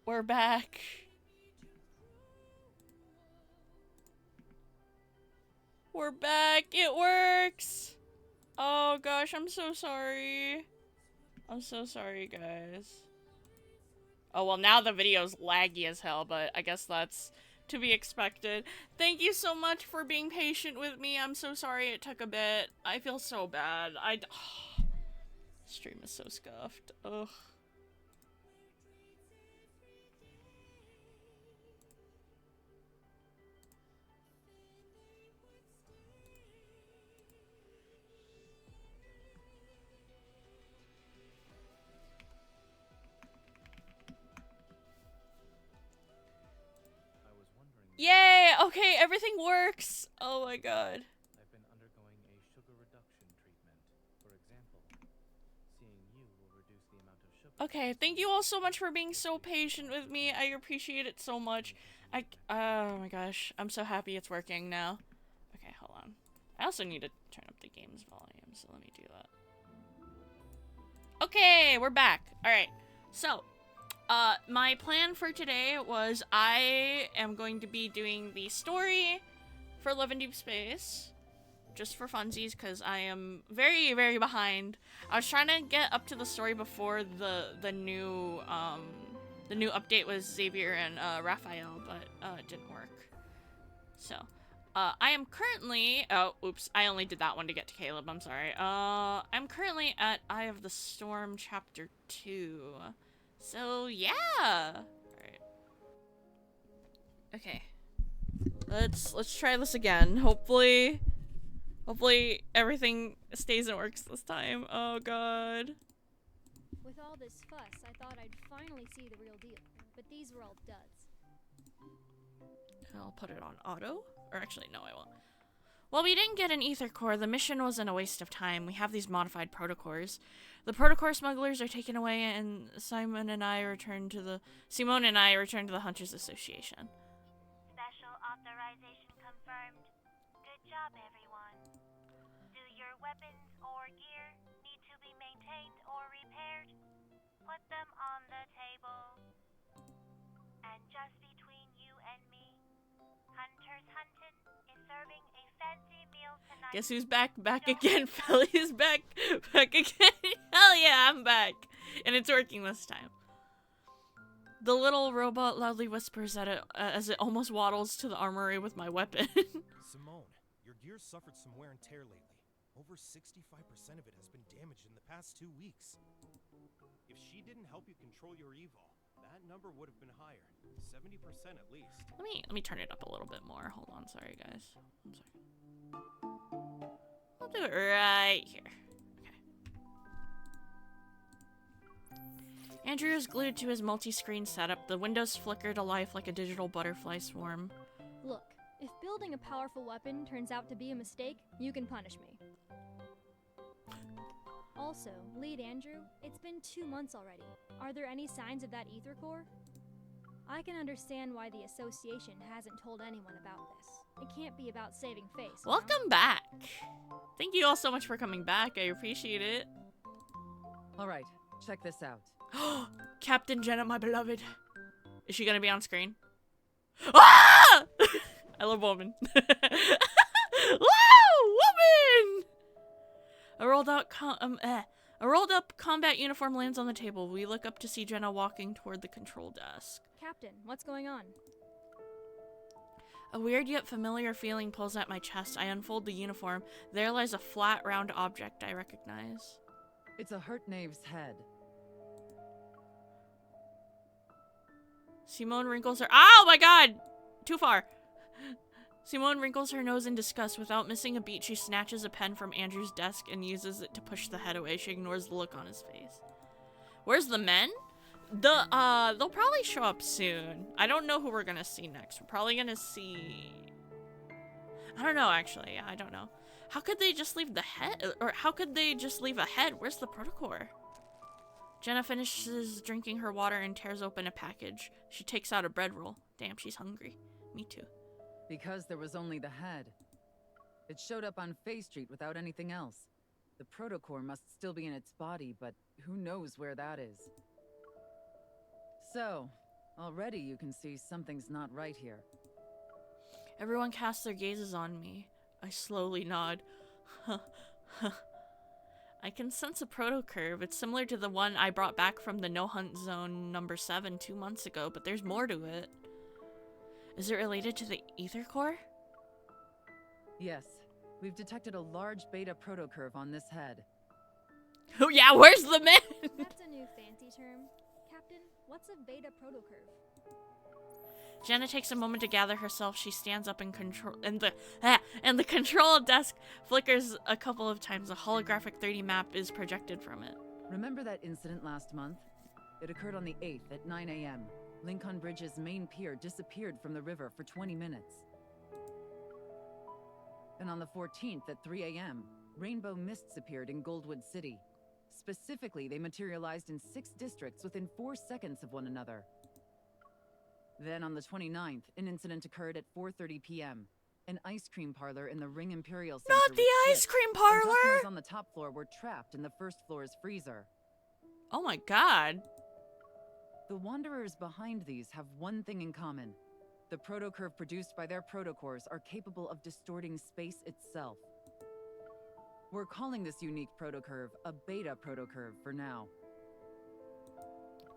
We're back. We're back. It works. Oh gosh, I'm so sorry. I'm so sorry, guys. Oh, well, now the video's laggy as hell, but I guess that's to be expected. Thank you so much for being patient with me. I'm so sorry it took a bit. I feel so bad. Stream is so scuffed. Ugh. Yay! Okay, everything works! Oh my god. I've been undergoing a sugar reduction treatment. For example, seeing you will reduce the amount of sugar. Okay, thank you all so much for being so patient with me. I appreciate it so much. Oh my gosh, I'm so happy it's working now. Okay, hold on. I also need to turn up the game's volume, so let me do that. Okay, we're back. Alright, so, my plan for today was I am going to be doing the story for Love in Deepspace, just for funsies, because I am very, very behind. I was trying to get up to the story before the new update with Xavier and Raphael, but it didn't work. So, I am currently, oh, oops, I only did that one to get to Caleb, I'm sorry. I'm currently at Eye of the Storm Chapter 2. So, yeah! Alright. Okay. Let's try this again. Hopefully everything stays and works this time. Oh god. With all this fuss, I thought I'd finally see the real deal, but these were all duds. I'll put it on auto. Or actually, no, I won't. Well, we didn't get an ether core. The mission wasn't a waste of time. We have these modified protocores. The protocor smugglers are taken away, and Simone and I return to the Hunters Association. Special authorization confirmed. Good job, everyone. Do your weapons or gear need to be maintained or repaired? Put them on the table. And just between you and me, Hunter's Huntin' is serving a fancy meal tonight. Guess who's back again? Philly's back again. Hell yeah, I'm back. And it's working this time. The little robot loudly whispers at it as it almost waddles to the armory with my weapon. Simone, your gear suffered some wear and tear lately. Over 65% of it has been damaged in the past 2 weeks. If she didn't help you control your evil, that number would have been higher. 70% at least. Let me turn it up a little bit more. Hold on, sorry guys. One second. I'll do it right here. Okay. Andrew is glued to his multi-screen setup. The windows flicker to life like a digital butterfly swarm. Look, if building a powerful weapon turns out to be a mistake, you can punish me. Also, lead Andrew, it's been 2 months already. Are there any signs of that ether core? I can understand why the association hasn't told anyone about this. It can't be about saving face. Welcome back. Thank you all so much for coming back. I appreciate it. Alright, check this out. Captain Jenna, my beloved. Is she gonna be on screen? Ah! I love woman. Woo! Woman! A rolled up combat uniform lands on the table. We look up to see Jenna walking toward the control desk. Captain, what's going on? A weird yet familiar feeling pulls at my chest. I unfold the uniform. There lies a flat, round object I recognize. It's a hurt knave's head. Simone wrinkles her— oh my god! Too far. Simone wrinkles her nose in disgust. Without missing a beat, she snatches a pen from Andrew's desk and uses it to push the head away. She ignores the look on his face. Where's the men? They'll probably show up soon. I don't know who we're gonna see next. We're probably gonna see— I don't know, actually. I don't know. How could they just leave the head? Or how could they just leave a head? Where's the protocor? Jenna finishes drinking her water and tears open a package. She takes out a bread roll. Damn, she's hungry. Me too. Because there was only the head. It showed up on Faye Street without anything else. The protocor must still be in its body, but who knows where that is. So, Already you can see something's not right here. Everyone casts their gazes on me. I slowly nod. I can sense a protocurve. It's similar to the one I brought back from the no-hunt zone number 7 2 months ago, but there's more to it. Is it related to the ether core? Yes, we've detected a large beta protocurve on this head. Oh yeah, where's the man? That's a new fancy term. Captain, what's a beta protocurve? Jenna takes a moment to gather herself. She stands up and the control desk flickers a couple of times. A holographic 3D map is projected from it. Remember that incident last month? It occurred on the 8th at 9 a.m. Lincoln Bridge's main pier disappeared from the river for 20 minutes. And on the 14th at 3 a.m., rainbow mists appeared in Goldwood City. Specifically, they materialized in 6 districts within 4 seconds of one another. Then on the 29th, an incident occurred at 4:30 p.m. An ice cream parlor in the Ring Imperial Center Not the was ice split, cream and parlor! customers on the top floor were trapped in the first floor's freezer. Oh my god. The Wanderers behind these have one thing in common. The protocurve produced by their protocores are capable of distorting space itself. We're calling this unique protocurve a beta protocurve for now.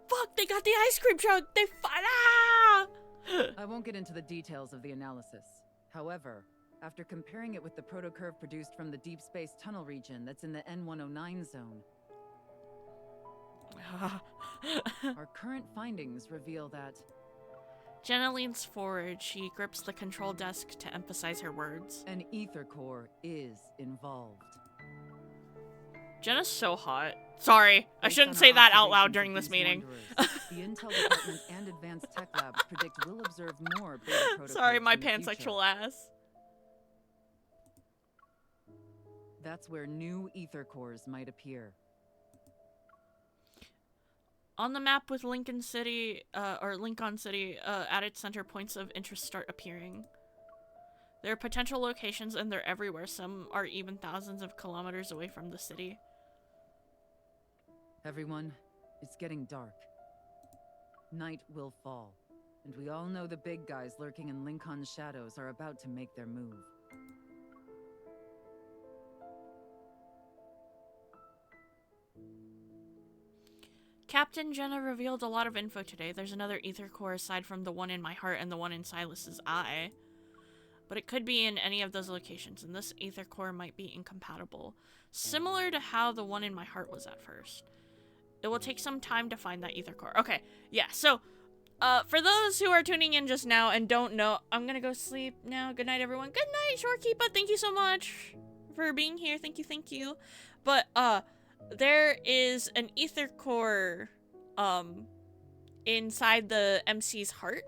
Fuck, they got the ice cream truck! They ah! I won't get into the details of the analysis. However, after comparing it with the protocurve produced from the Deepspace tunnel region that's in the N109 zone, our current findings reveal that Jenna leans forward. She grips the control desk to emphasize her words. an ether core is involved. Jenna's so hot. Sorry, I Based shouldn't on say our that out loud observations during of this these meeting. wanderers, the Intel Department and Advanced Tech Labs predict we'll observe more beta protocurves Sorry, my in the future. pansexual ass. That's where new ether cores might appear. On the map with Lincoln City, Lincoln City, at its center, points of interest start appearing. There are potential locations and they're everywhere. Some are even thousands of kilometers away from the city. Everyone, it's getting dark. Night will fall, and we all know the big guys lurking in Lincoln's shadows are about to make their move. Captain Jenna revealed a lot of info today. There's another ether core aside from the one in my heart and the one in Silas's eye. But it could be in any of those locations, and this ether core might be incompatible. Similar to how the one in my heart was at first. It will take some time to find that ether core. Okay, yeah, so, for those who are tuning in just now and don't know, I'm gonna go sleep now. Good night, everyone. Good night, Shorekeeper. Thank you so much for being here. Thank you. But, there is an ether core, inside the MC's heart.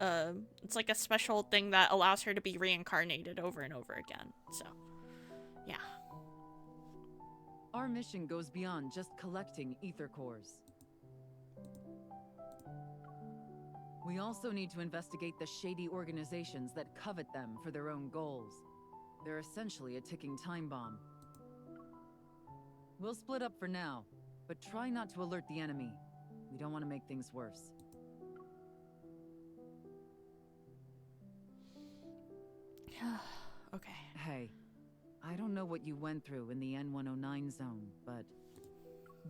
It's like a special thing that allows her to be reincarnated over and over again. So, yeah. Our mission goes beyond just collecting ether cores. We also need to investigate the shady organizations that covet them for their own goals. They're essentially a ticking time bomb. We'll split up for now, but try not to alert the enemy. We don't want to make things worse. Okay. Hey, I don't know what you went through in the N109 zone, but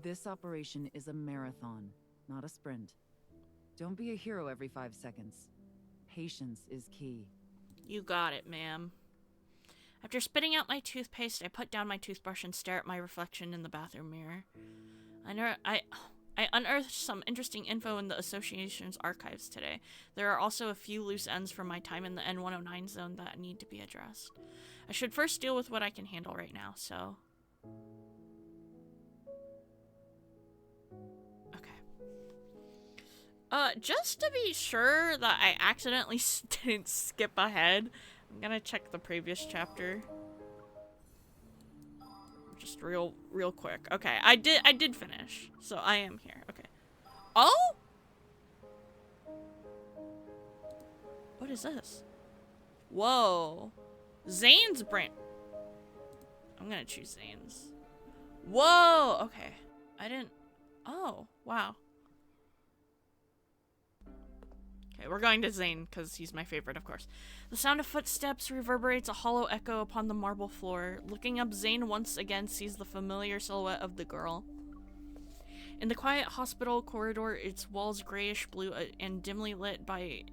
this operation is a marathon, not a sprint. Don't be a hero every 5 seconds. Patience is key. You got it, ma'am. After spitting out my toothpaste, I put down my toothbrush and stare at my reflection in the bathroom mirror. I unearthed some interesting info in the Association's archives today. There are also a few loose ends from my time in the N109 zone that need to be addressed. I should first deal with what I can handle right now, so... Okay. Just to be sure that I accidentally didn't skip ahead, I'm gonna check the previous chapter. Just real quick. Okay, I did finish, so I am here. Okay. Oh? What is this? Whoa. Zane's brain. I'm gonna choose Zane's. Whoa. Okay. I didn't. Oh, wow. we're going to Zane, because he's my favorite, of course. The sound of footsteps reverberates a hollow echo upon the marble floor. Looking up, Zane once again sees the familiar silhouette of the girl. In the quiet hospital corridor, its walls grayish blue and dimly lit by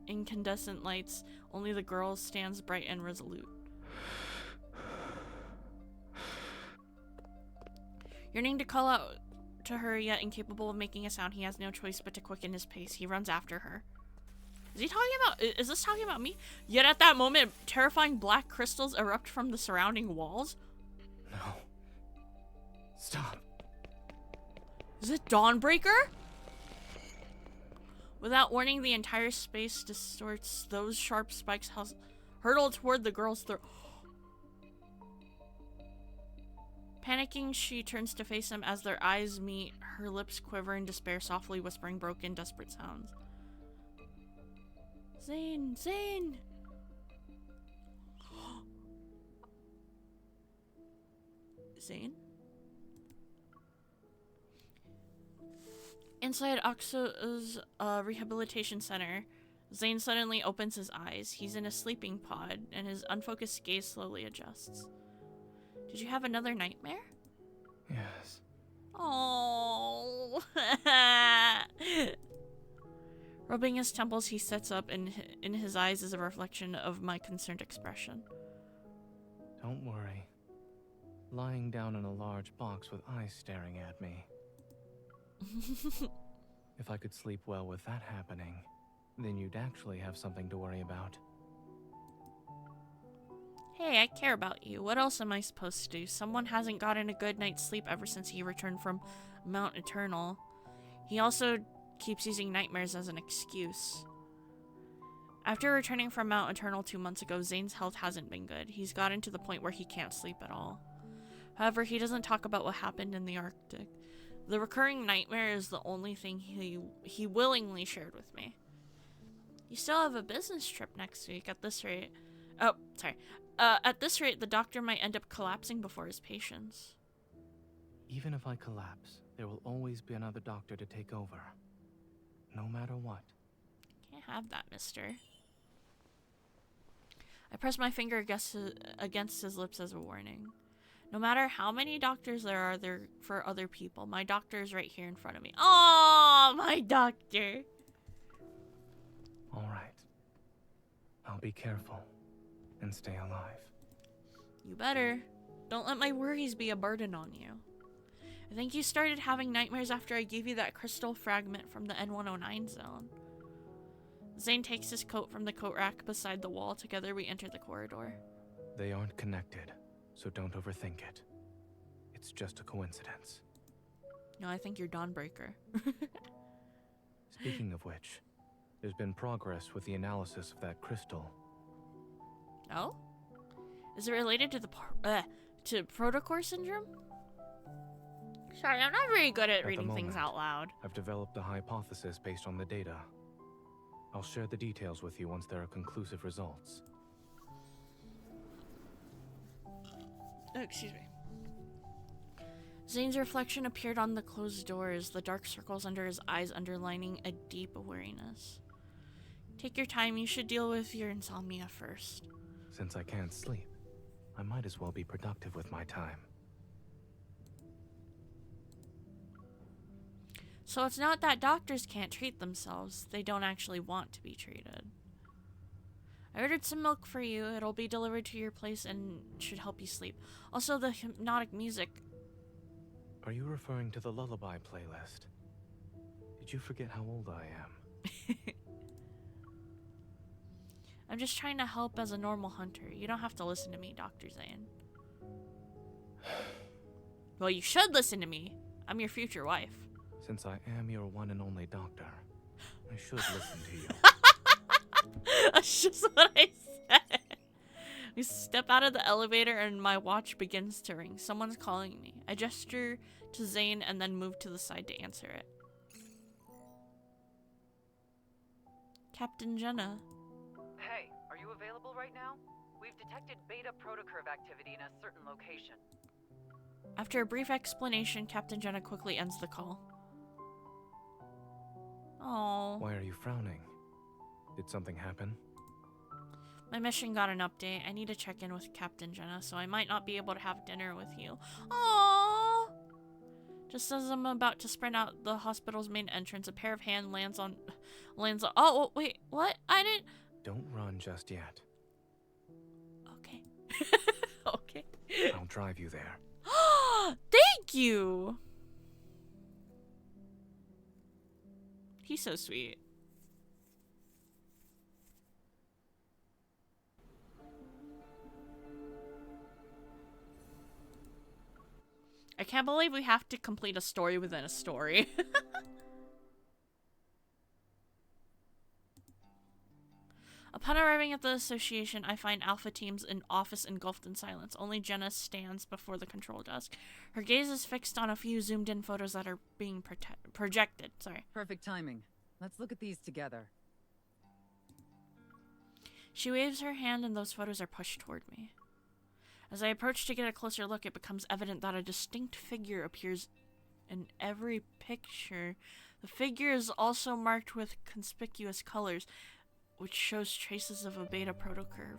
incandescent lights, only the girl stands bright and resolute. Yearning to call out to her, yet incapable of making a sound, he has no choice but to quicken his pace. He runs after her. Is this talking about me? Yet at that moment, terrifying black crystals erupt from the surrounding walls. No. Stop. Is it Dawnbreaker? Without warning, the entire space distorts. Those sharp spikes hurtle toward the girl's throat. Panicking, she turns to face him. As their eyes meet, her lips quiver in despair, softly whispering broken, desperate sounds. Zane! Zane! Zane? Inside Oxo's rehabilitation center, Zane suddenly opens his eyes. He's in a sleeping pod, and his unfocused gaze slowly adjusts. Did you have another nightmare? Yes. Oh. Rubbing his temples, he sits up, and in his eyes is a reflection of my concerned expression. Don't worry. Lying down in a large box with eyes staring at me. If I could sleep well with that happening, then you'd actually have something to worry about. Hey, I care about you. What else am I supposed to do? Someone hasn't gotten a good night's sleep ever since he returned from Mount Eternal. He also keeps using nightmares as an excuse. After returning from Mount Eternal 2 months ago, Zane's health hasn't been good. He's gotten to the point where he can't sleep at all. However, he doesn't talk about what happened in the Arctic. The recurring nightmare is the only thing he willingly shared with me. You still have a business trip next week. At this rate... Oh, sorry. At this rate, the doctor might end up collapsing before his patients. Even if I collapse, there will always be another doctor to take over. No matter what. Can't have that, mister. I press my finger against his lips as a warning. No matter how many doctors there are there for other people, my doctor is right here in front of me. Oh, my doctor. All right. I'll be careful and stay alive. You better. Don't let my worries be a burden on you. I think you started having nightmares after I gave you that crystal fragment from the N109 zone. Zane takes his coat from the coat rack beside the wall. Together we enter the corridor. They aren't connected, so don't overthink it. It's just a coincidence. No, I think you're Dawnbreaker. Speaking of which, there's been progress with the analysis of that crystal. Oh? Is it related to to protocore syndrome? Sorry, I'm not very good at reading things out loud. I've developed a hypothesis based on the data. I'll share the details with you once there are conclusive results. Oh, excuse me. Zane's reflection appeared on the closed doors, the dark circles under his eyes underlining a deep weariness. Take your time, you should deal with your insomnia first. Since I can't sleep, I might as well be productive with my time. So it's not that doctors can't treat themselves, they don't actually want to be treated. I ordered some milk for you, it'll be delivered to your place and should help you sleep. Also, the hypnotic music. Are you referring to the lullaby playlist? Did you forget how old I am? I'm just trying to help as a normal hunter. You don't have to listen to me, Dr. Zane. Well, you should listen to me. I'm your future wife. Since I am your one and only doctor, I should listen to you. That's just what I said. We step out of the elevator and my watch begins to ring. Someone's calling me. I gesture to Zane and then move to the side to answer it. Captain Jenna. Hey, are you available right now? We've detected beta protocurve activity in a certain location. After a brief explanation, Captain Jenna quickly ends the call. Oh. Why are you frowning? Did something happen? My mission got an update. I need to check in with Captain Jenna, so I might not be able to have dinner with you. Aww! Just as I'm about to sprint out the hospital's main entrance, a pair of hands lands on... Oh, wait, what? I didn't... Don't run just yet. Okay. Okay. I'll drive you there. Thank you! He's so sweet. I can't believe we have to complete a story within a story. Upon arriving at the association, I find Alpha Team's office engulfed in silence. Only Jenna stands before the control desk. Her gaze is fixed on a few zoomed-in photos that are being projected. Sorry. Perfect timing. Let's look at these together. She waves her hand and those photos are pushed toward me. As I approach to get a closer look, it becomes evident that a distinct figure appears in every picture. The figure is also marked with conspicuous colors, which shows traces of a beta protocurve.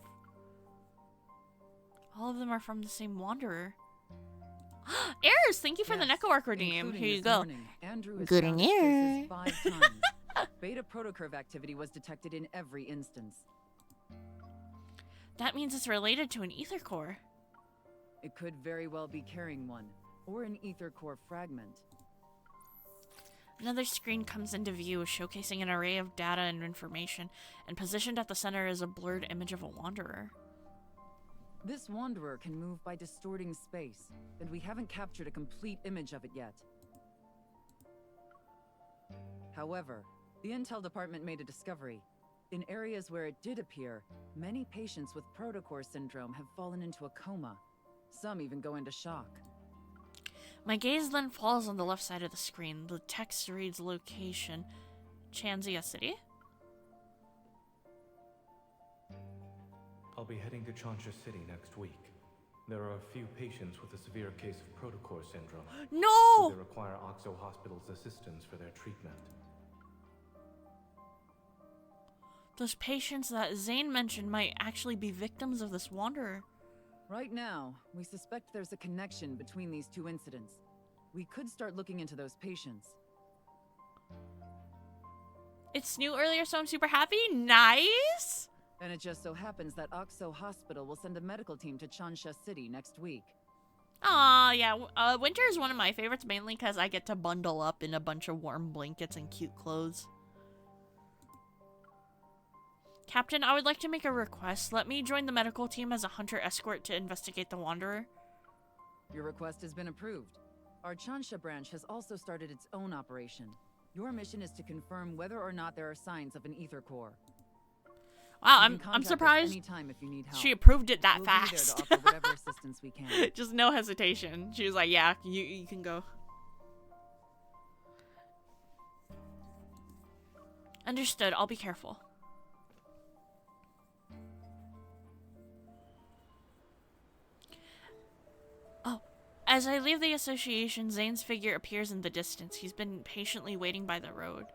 All of them are from the same Wanderer. Errors! Thank you for the Neko Arc redeem. Here you go. Good in here. 5 times. Beta protocurve activity was detected in every instance. That means it's related to an ether core. It could very well be carrying one, or an ether core fragment. Another screen comes into view, showcasing an array of data and information, and positioned at the center is a blurred image of a Wanderer. This Wanderer can move by distorting space, and we haven't captured a complete image of it yet. However, the Intel department made a discovery. In areas where it did appear, many patients with protocore syndrome have fallen into a coma. Some even go into shock. My gaze then falls on the left side of the screen. The text reads location, Chanzia City. I'll be heading to Chansha City next week. There are a few patients with a severe case of protocore syndrome. No! They require Oxo Hospital's assistance for their treatment. Those patients that Zane mentioned might actually be victims of this Wanderer. Right now, we suspect there's a connection between these two incidents. We could start looking into those patients. It's new earlier, so I'm super happy. Nice! And it just so happens that Oxo Hospital will send a medical team to Chansha City next week. Aw, yeah. Winter is one of my favorites, mainly because I get to bundle up in a bunch of warm blankets and cute clothes. Captain, I would like to make a request. Let me join the medical team as a hunter escort to investigate the Wanderer. Your request has been approved. Our Chansha branch has also started its own operation. Your mission is to confirm whether or not there are signs of an ether core. Wow, You I'm can contact us surprised anytime if you need help. she approved it that We'll fast. be there to offer whatever assistance we can. Just no hesitation. She was like, yeah, you can go. Understood. I'll be careful. Oh, as I leave the association, Zane's figure appears in the distance. He's been patiently waiting by the road.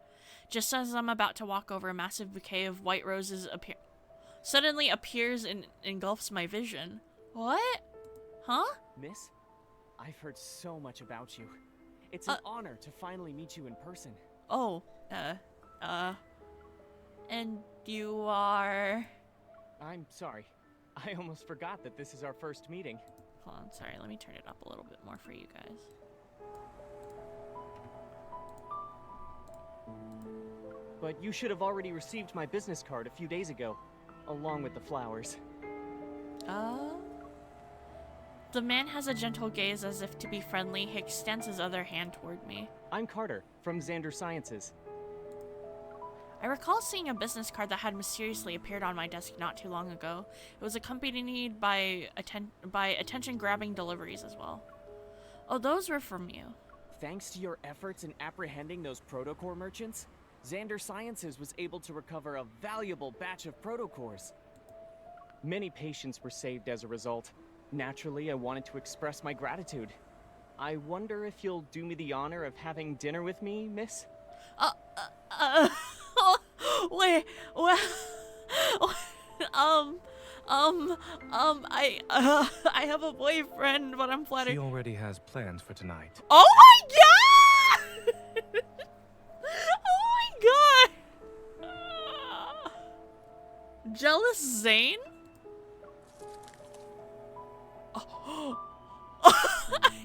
Just as I'm about to walk over, a massive bouquet of white roses suddenly appears and engulfs my vision. What? Huh? Miss, I've heard so much about you. It's an honor to finally meet you in person. Oh, and you are... I'm sorry. I almost forgot that this is our first meeting. Hold on, sorry, let me turn it up a little bit more for you guys. But you should have already received my business card a few days ago, along with the flowers. The man has a gentle gaze as if to be friendly. He extends his other hand toward me. I'm Carter, from Xander Sciences. I recall seeing a business card that had mysteriously appeared on my desk not too long ago. It was accompanied by attention-grabbing deliveries as well. Oh, those were from you. Thanks to your efforts in apprehending those protocore merchants, Xander Sciences was able to recover a valuable batch of protocores. Many patients were saved as a result. Naturally, I wanted to express my gratitude. I wonder if you'll do me the honor of having dinner with me, miss? Wait, well, I have a boyfriend, but I'm flattered. She already has plans for tonight. Oh my god! Oh my god! Jealous Zane? Oh. A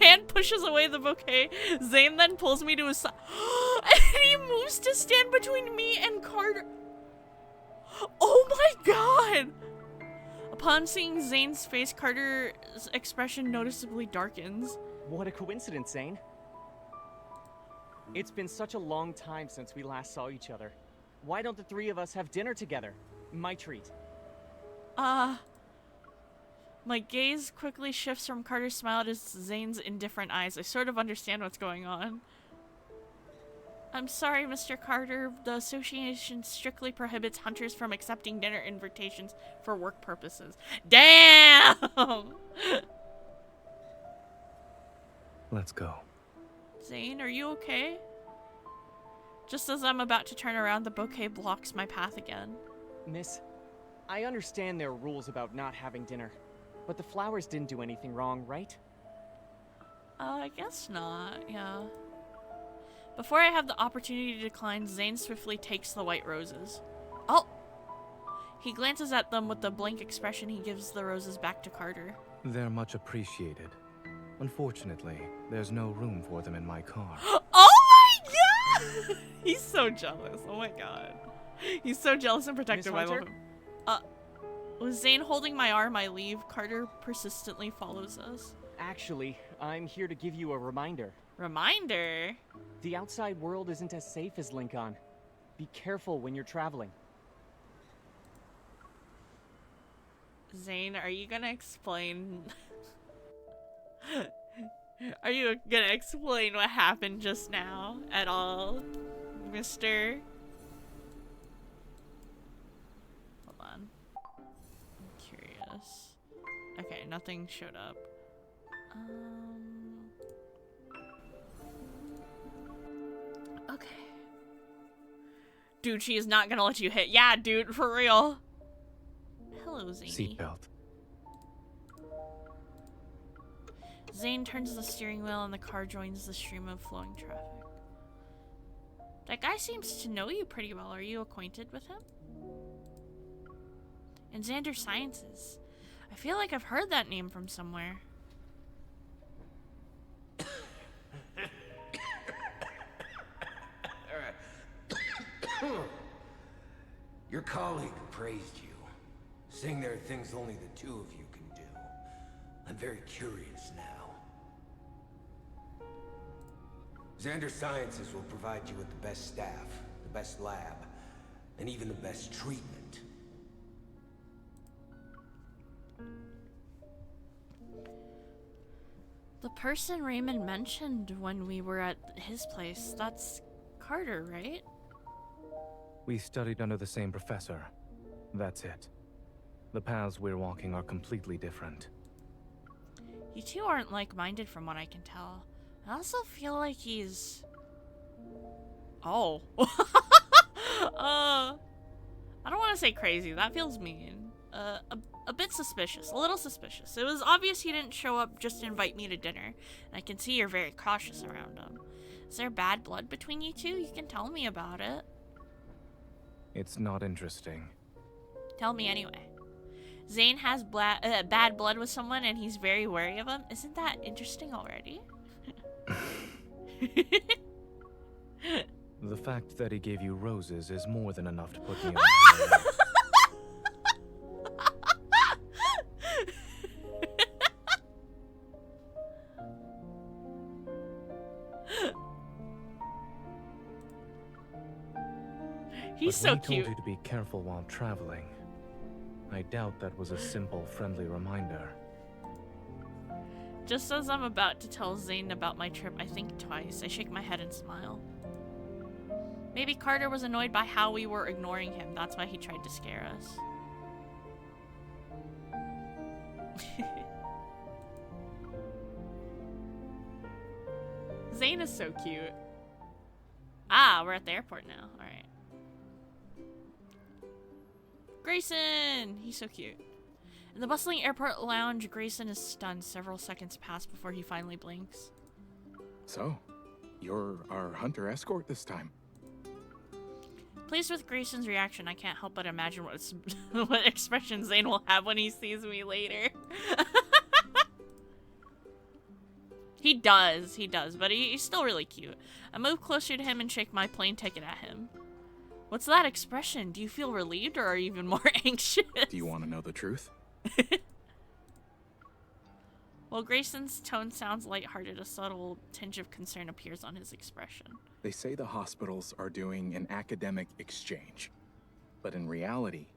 hand pushes away the bouquet. Zane then pulls me to his side. And he moves to stand between me and Carter. Oh my god! Upon seeing Zane's face, Carter's expression noticeably darkens. What a coincidence, Zane. It's been such a long time since we last saw each other. Why don't the three of us have dinner together? My treat. My gaze quickly shifts from Carter's smile to Zane's indifferent eyes. I sort of understand what's going on. I'm sorry, Mr. Carter. The association strictly prohibits hunters from accepting dinner invitations for work purposes. Damn! Let's go. Zane, are you okay? Just as I'm about to turn around, the bouquet blocks my path again. Miss, I understand there are rules about not having dinner, but the flowers didn't do anything wrong, right? I guess not, yeah. Before I have the opportunity to decline, Zane swiftly takes the white roses. Oh! He glances at them with the blank expression. He gives the roses back to Carter. They're much appreciated. Unfortunately, there's no room for them in my car. Oh my god! He's so jealous. Oh my god. He's so jealous and protective. I love him. With Zane holding my arm, I leave. Carter persistently follows us. Actually, I'm here to give you a reminder. Reminder? The outside world isn't as safe as Lincoln. Be careful when you're traveling. Zane, are you gonna explain? Are you gonna explain what happened just now at all, mister? Hold on. I'm curious. Okay, nothing showed up. Okay. Dude, she is not gonna let you hit. Yeah, dude, for real. Hello, Zane. Seatbelt. Zane turns the steering wheel and the car joins the stream of flowing traffic. That guy seems to know you pretty well. Are you acquainted with him? And Xander Sciences. I feel like I've heard that name from somewhere. Your colleague praised you, saying there are things only the two of you can do. I'm very curious now. Xander Sciences will provide you with the best staff, the best lab, and even the best treatment. The person Raymond mentioned when we were at his place, that's Carter, right? We studied under the same professor. That's it. The paths we're walking are completely different. You two aren't like-minded from what I can tell. I also feel like he's... Oh. I don't want to say crazy. That feels mean. A bit suspicious. A little suspicious. It was obvious he didn't show up just to invite me to dinner. And I can see you're very cautious around him. Is there bad blood between you two? You can tell me about it. It's not interesting. Tell me anyway. Zane has bad blood with someone and he's very wary of him. Isn't that interesting already? The fact that he gave you roses is more than enough to put me on my way. He's But so when he cute. told you to be careful while traveling, I doubt that was a simple, friendly reminder. Just as I'm about to tell Zane about my trip, I think twice. I shake my head and smile. Maybe Carter was annoyed by how we were ignoring him. That's why he tried to scare us. Zane is so cute. Ah, we're at the airport now. Alright. Grayson! He's so cute. In the bustling airport lounge, Grayson is stunned. Several seconds pass before he finally blinks. So, you're our hunter escort this time. Pleased with Grayson's reaction, I can't help but imagine what expression Zane will have when he sees me later. He does, but he's still really cute. I move closer to him and shake my plane ticket at him. What's that expression? Do you feel relieved or are you even more anxious? Do you want to know the truth? While Grayson's tone sounds lighthearted, a subtle tinge of concern appears on his expression. They say the hospitals are doing an academic exchange. But in reality,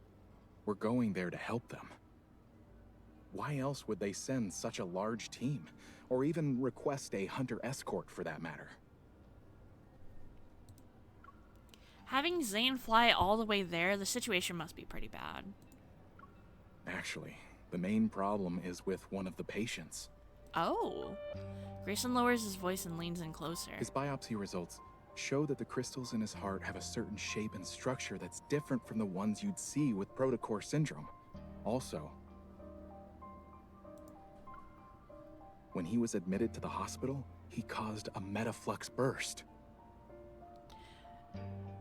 we're going there to help them. Why else would they send such a large team? Or even request a hunter escort for that matter? Having Zane fly all the way there, the situation must be pretty bad. Actually, the main problem is with one of the patients. Oh. Grayson lowers his voice and leans in closer. His biopsy results show that the crystals in his heart have a certain shape and structure that's different from the ones you'd see with protocore syndrome. Also, when he was admitted to the hospital, he caused a metaflux burst.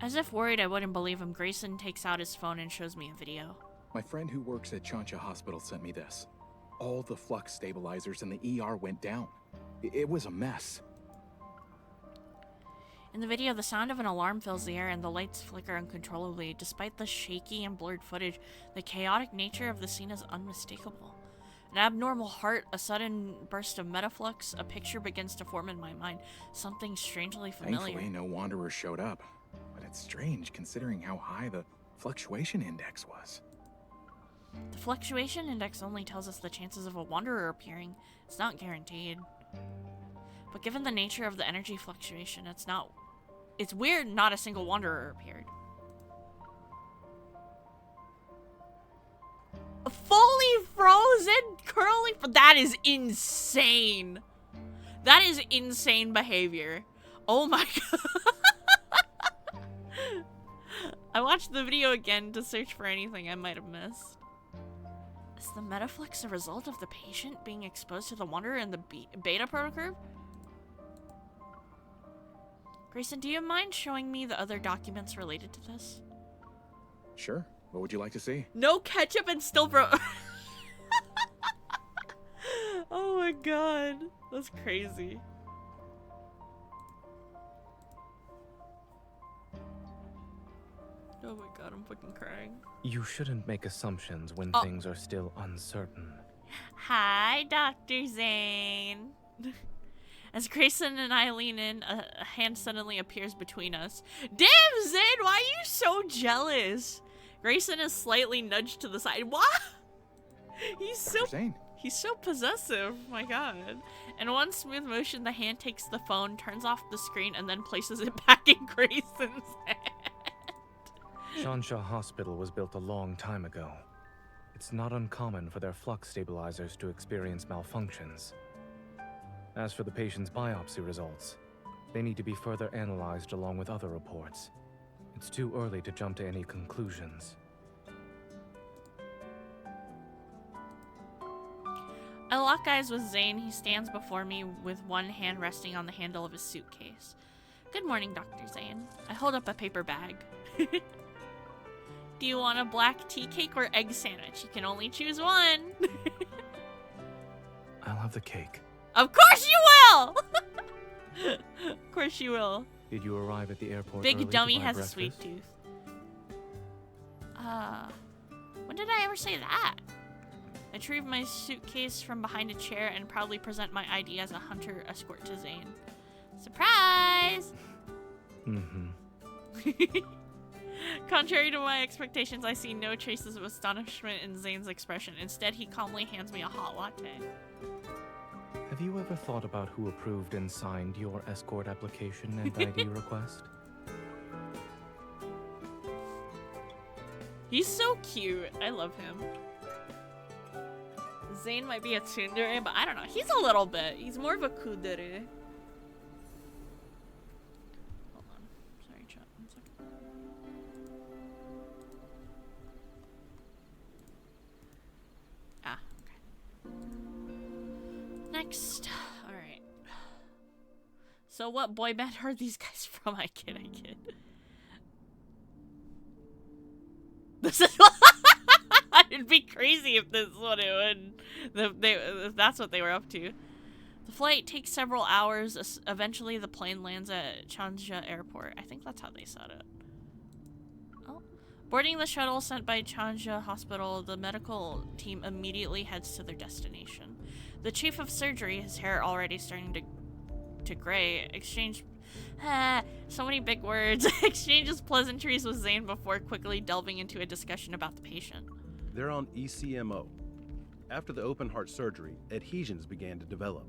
As if worried I wouldn't believe him, Grayson takes out his phone and shows me a video. My friend who works at Chancha Hospital sent me this. All the flux stabilizers in the ER went down. It was a mess. In the video, the sound of an alarm fills the air and the lights flicker uncontrollably. Despite the shaky and blurred footage, the chaotic nature of the scene is unmistakable. An abnormal heart, a sudden burst of metaflux, a picture begins to form in my mind. Something strangely familiar. Thankfully, no wanderers showed up. But it's strange considering how high the fluctuation index was. The fluctuation index only tells us the chances of a wanderer appearing. It's not guaranteed. But given the nature of the energy fluctuation, it's weird not a single wanderer appeared. A fully frozen curly... That is insane. That is insane behavior. Oh my god. I watched the video again to search for anything I might have missed. Is the metaflux a result of the patient being exposed to the wanderer in the beta protocurve? Grayson, do you mind showing me the other documents related to this? Sure. What would you like to see? No ketchup and still bro. Oh my god. That's crazy. Oh my god, I'm fucking crying. You shouldn't make assumptions when things are still uncertain. Hi, Dr. Zane. As Grayson and I lean in, a hand suddenly appears between us. Damn, Zane, why are you so jealous? Grayson is slightly nudged to the side. What? He's so possessive. My god. In one smooth motion, the hand takes the phone, turns off the screen, and then places it back in Grayson's hand. Shansha Hospital was built a long time ago. It's not uncommon for their flux stabilizers to experience malfunctions. As for the patient's biopsy results, they need to be further analyzed along with other reports. It's too early to jump to any conclusions. I lock eyes with Zane. He stands before me with one hand resting on the handle of his suitcase. Good morning, Dr. Zane. I hold up a paper bag. Do you want a black tea cake or egg sandwich? You can only choose one. I'll have the cake. Of course you will! Of course you will. Did you arrive at the airport Big early to dummy buy has breakfast? a sweet tooth. When did I ever say that? I retrieve my suitcase from behind a chair and proudly present my ID as a hunter escort to Zane. Surprise! Contrary to my expectations, I see no traces of astonishment in Zane's expression. Instead, he calmly hands me a hot latte. Have you ever thought about who approved and signed your escort application and ID request? He's so cute. I love him. Zane might be a tsundere, but I don't know. He's a little bit. He's more of a kudere. Hold on. Sorry, chat. 1 second. next? Alright. So what boy band are these guys from? I kid. This is it'd be crazy if this is what it would. If that's what they were up to. The flight takes several hours. Eventually, the plane lands at Chanja Airport. I think that's how they said it. Oh. Boarding the shuttle sent by Chanja Hospital, the medical team immediately heads to their destination. The chief of surgery, his hair already starting to gray, so many big words, exchanges pleasantries with Zane before quickly delving into a discussion about the patient. They're on ECMO. After the open heart surgery, adhesions began to develop.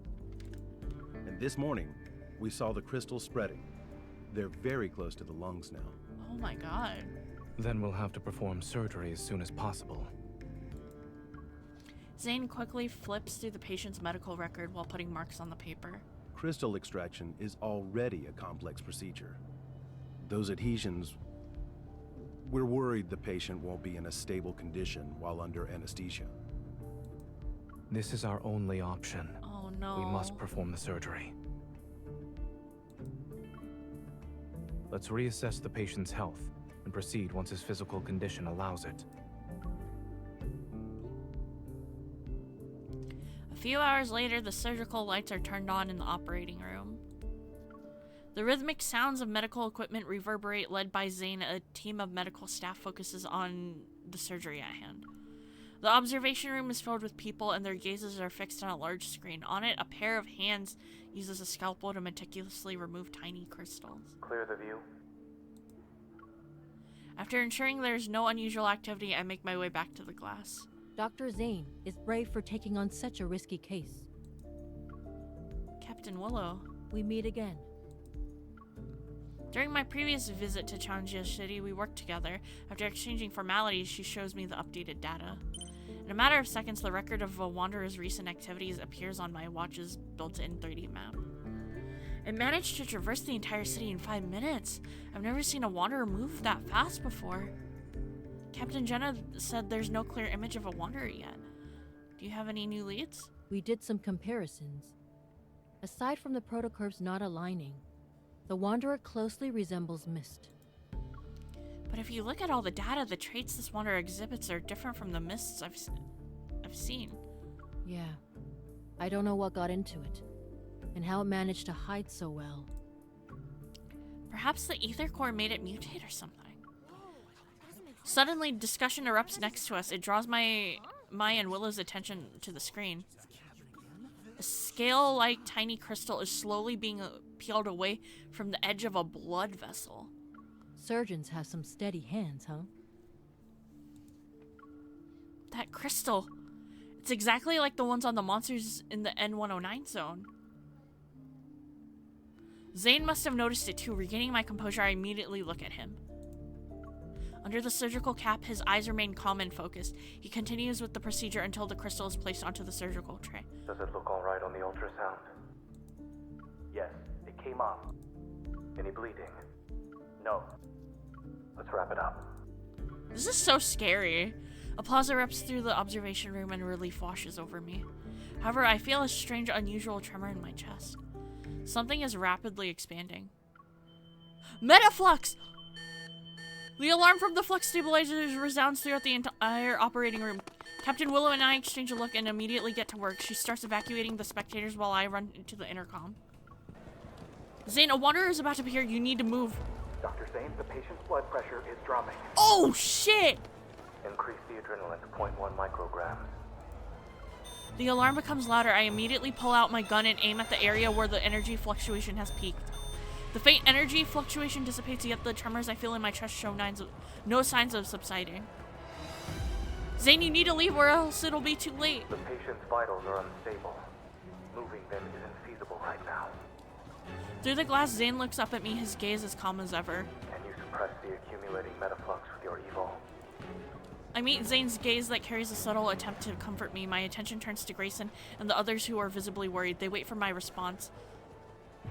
And this morning, we saw the crystals spreading. They're very close to the lungs now. Oh my god. Then we'll have to perform surgery as soon as possible. Zane quickly flips through the patient's medical record while putting marks on the paper. Crystal extraction is already a complex procedure. Those adhesions, we're worried the patient won't be in a stable condition while under anesthesia. This is our only option. Oh no. We must perform the surgery. Let's reassess the patient's health and proceed once his physical condition allows it. A few hours later, the surgical lights are turned on in the operating room. The rhythmic sounds of medical equipment reverberate, led by Zane. A team of medical staff focuses on the surgery at hand. The observation room is filled with people, and their gazes are fixed on a large screen. On it, a pair of hands uses a scalpel to meticulously remove tiny crystals. Clear the view. After ensuring there's no unusual activity, I make my way back to the glass. Dr. Zane is brave for taking on such a risky case. Captain Willow. We meet again. During my previous visit to Chanja City, we worked together. After exchanging formalities, she shows me the updated data. In a matter of seconds, the record of a wanderer's recent activities appears on my watch's built-in 3D map. It managed to traverse the entire city in 5 minutes. I've never seen a wanderer move that fast before. Captain Jenna said there's no clear image of a wanderer yet. Do you have any new leads? We did some comparisons. Aside from the protocorps not aligning, the Wanderer closely resembles Mist. But if you look at all the data, the traits this Wanderer exhibits are different from the Mists I've seen. Yeah. I don't know what got into it, and how it managed to hide so well. Perhaps the ether core made it mutate or something. Suddenly, discussion erupts next to us. It draws my and Willow's attention to the screen. A scale-like tiny crystal is slowly being peeled away from the edge of a blood vessel. Surgeons have some steady hands, huh? That crystal. It's exactly like the ones on the monsters in the N109 zone. Zane must have noticed it too. Regaining my composure, I immediately look at him. Under the surgical cap, his eyes remain calm and focused. He continues with the procedure until the crystal is placed onto the surgical tray. Does it look all right on the ultrasound? Yes, it came up. Any bleeding? No. Let's wrap it up. This is so scary. Applause erupts through the observation room and relief washes over me. However, I feel a strange, unusual tremor in my chest. Something is rapidly expanding. Metaflux! The alarm from the flux stabilizers resounds throughout the entire operating room. Captain Willow and I exchange a look and immediately get to work. She starts evacuating the spectators while I run into the intercom. Zane, a wanderer is about to appear. You need to move. Dr. Zane, the patient's blood pressure is dropping. Oh, shit! Increase the adrenaline to 0.1 micrograms. The alarm becomes louder. I immediately pull out my gun and aim at the area where the energy fluctuation has peaked. The faint energy fluctuation dissipates, yet the tremors I feel in my chest show no signs of subsiding. Zane, you need to leave or else it'll be too late. The patient's vitals are unstable. Moving them isn't feasible right now. Through the glass, Zane looks up at me, his gaze as calm as ever. Can you suppress the accumulating metaflux with your evil? I meet Zane's gaze that carries a subtle attempt to comfort me. My attention turns to Grayson and the others who are visibly worried. They wait for my response.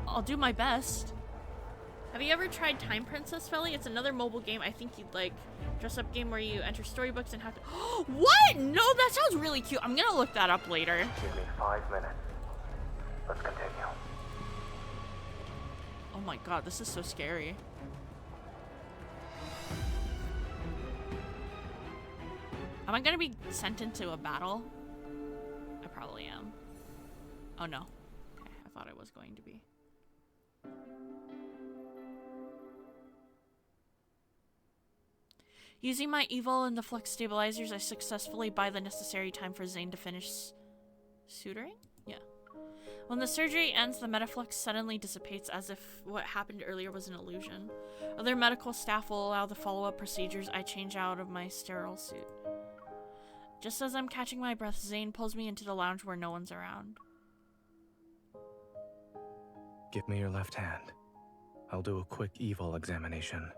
I'll do my best. Have you ever tried Time Princess, Felly? It's another mobile game I think you'd like. Dress-up game where you enter storybooks and have to... What? No, that sounds really cute. I'm gonna look that up later. Give me 5 minutes. Let's continue. Oh my god, this is so scary. Am I gonna be sent into a battle? I probably am. Oh no. Okay, I thought I was going to be. Using my evil and the flux stabilizers, I successfully buy the necessary time for Zane to finish suturing? Yeah. When the surgery ends, the metaflux suddenly dissipates as if what happened earlier was an illusion. Other medical staff will allow the follow-up procedures. I change out of my sterile suit. Just as I'm catching my breath, Zane pulls me into the lounge where no one's around. Give me your left hand. I'll do a quick evil examination.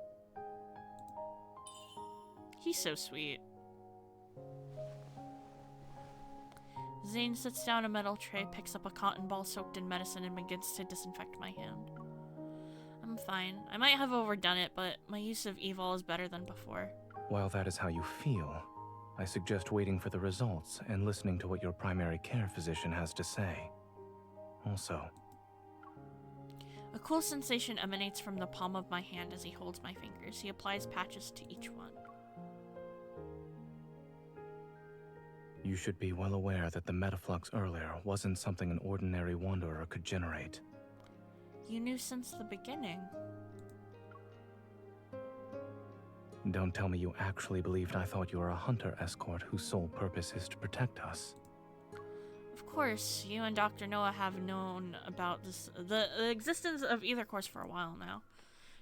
He's so sweet. Zane sits down a metal tray, picks up a cotton ball soaked in medicine, and begins to disinfect my hand. I'm fine. I might have overdone it, but my use of evil is better than before. While that is how you feel, I suggest waiting for the results and listening to what your primary care physician has to say. Also, a cool sensation emanates from the palm of my hand as he holds my fingers. He applies patches to each one. you should be well aware that the metaflux earlier wasn't something an ordinary wanderer could generate. You knew since the beginning. Don't tell me you actually believed I thought you were a hunter escort whose sole purpose is to protect us. Of course, you and Dr. Noah have known about the existence of either course for a while now.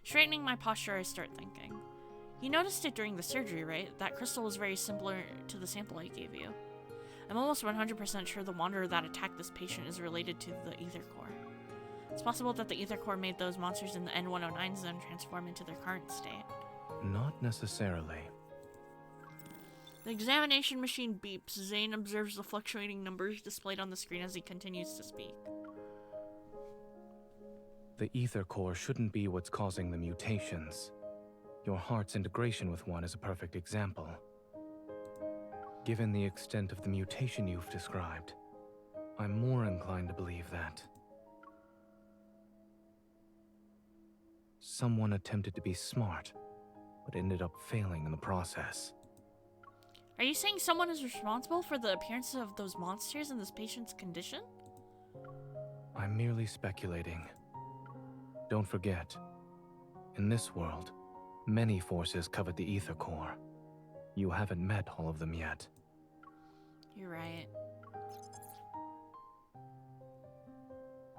Straightening my posture, I start thinking. You noticed it during the surgery, right? That crystal was very similar to the sample I gave you. I'm almost 100% sure the wanderer that attacked this patient is related to the ether core. It's possible that the ether core made those monsters in the N109 zone transform into their current state. Not necessarily. The examination machine beeps. Zane observes the fluctuating numbers displayed on the screen as he continues to speak. The ether core shouldn't be what's causing the mutations. Your heart's integration with one is a perfect example. Given the extent of the mutation you've described, I'm more inclined to believe that someone attempted to be smart, but ended up failing in the process. Are you saying someone is responsible for the appearance of those monsters in this patient's condition? I'm merely speculating. Don't forget, in this world, many forces covered the ether core. You haven't met all of them yet. You're right.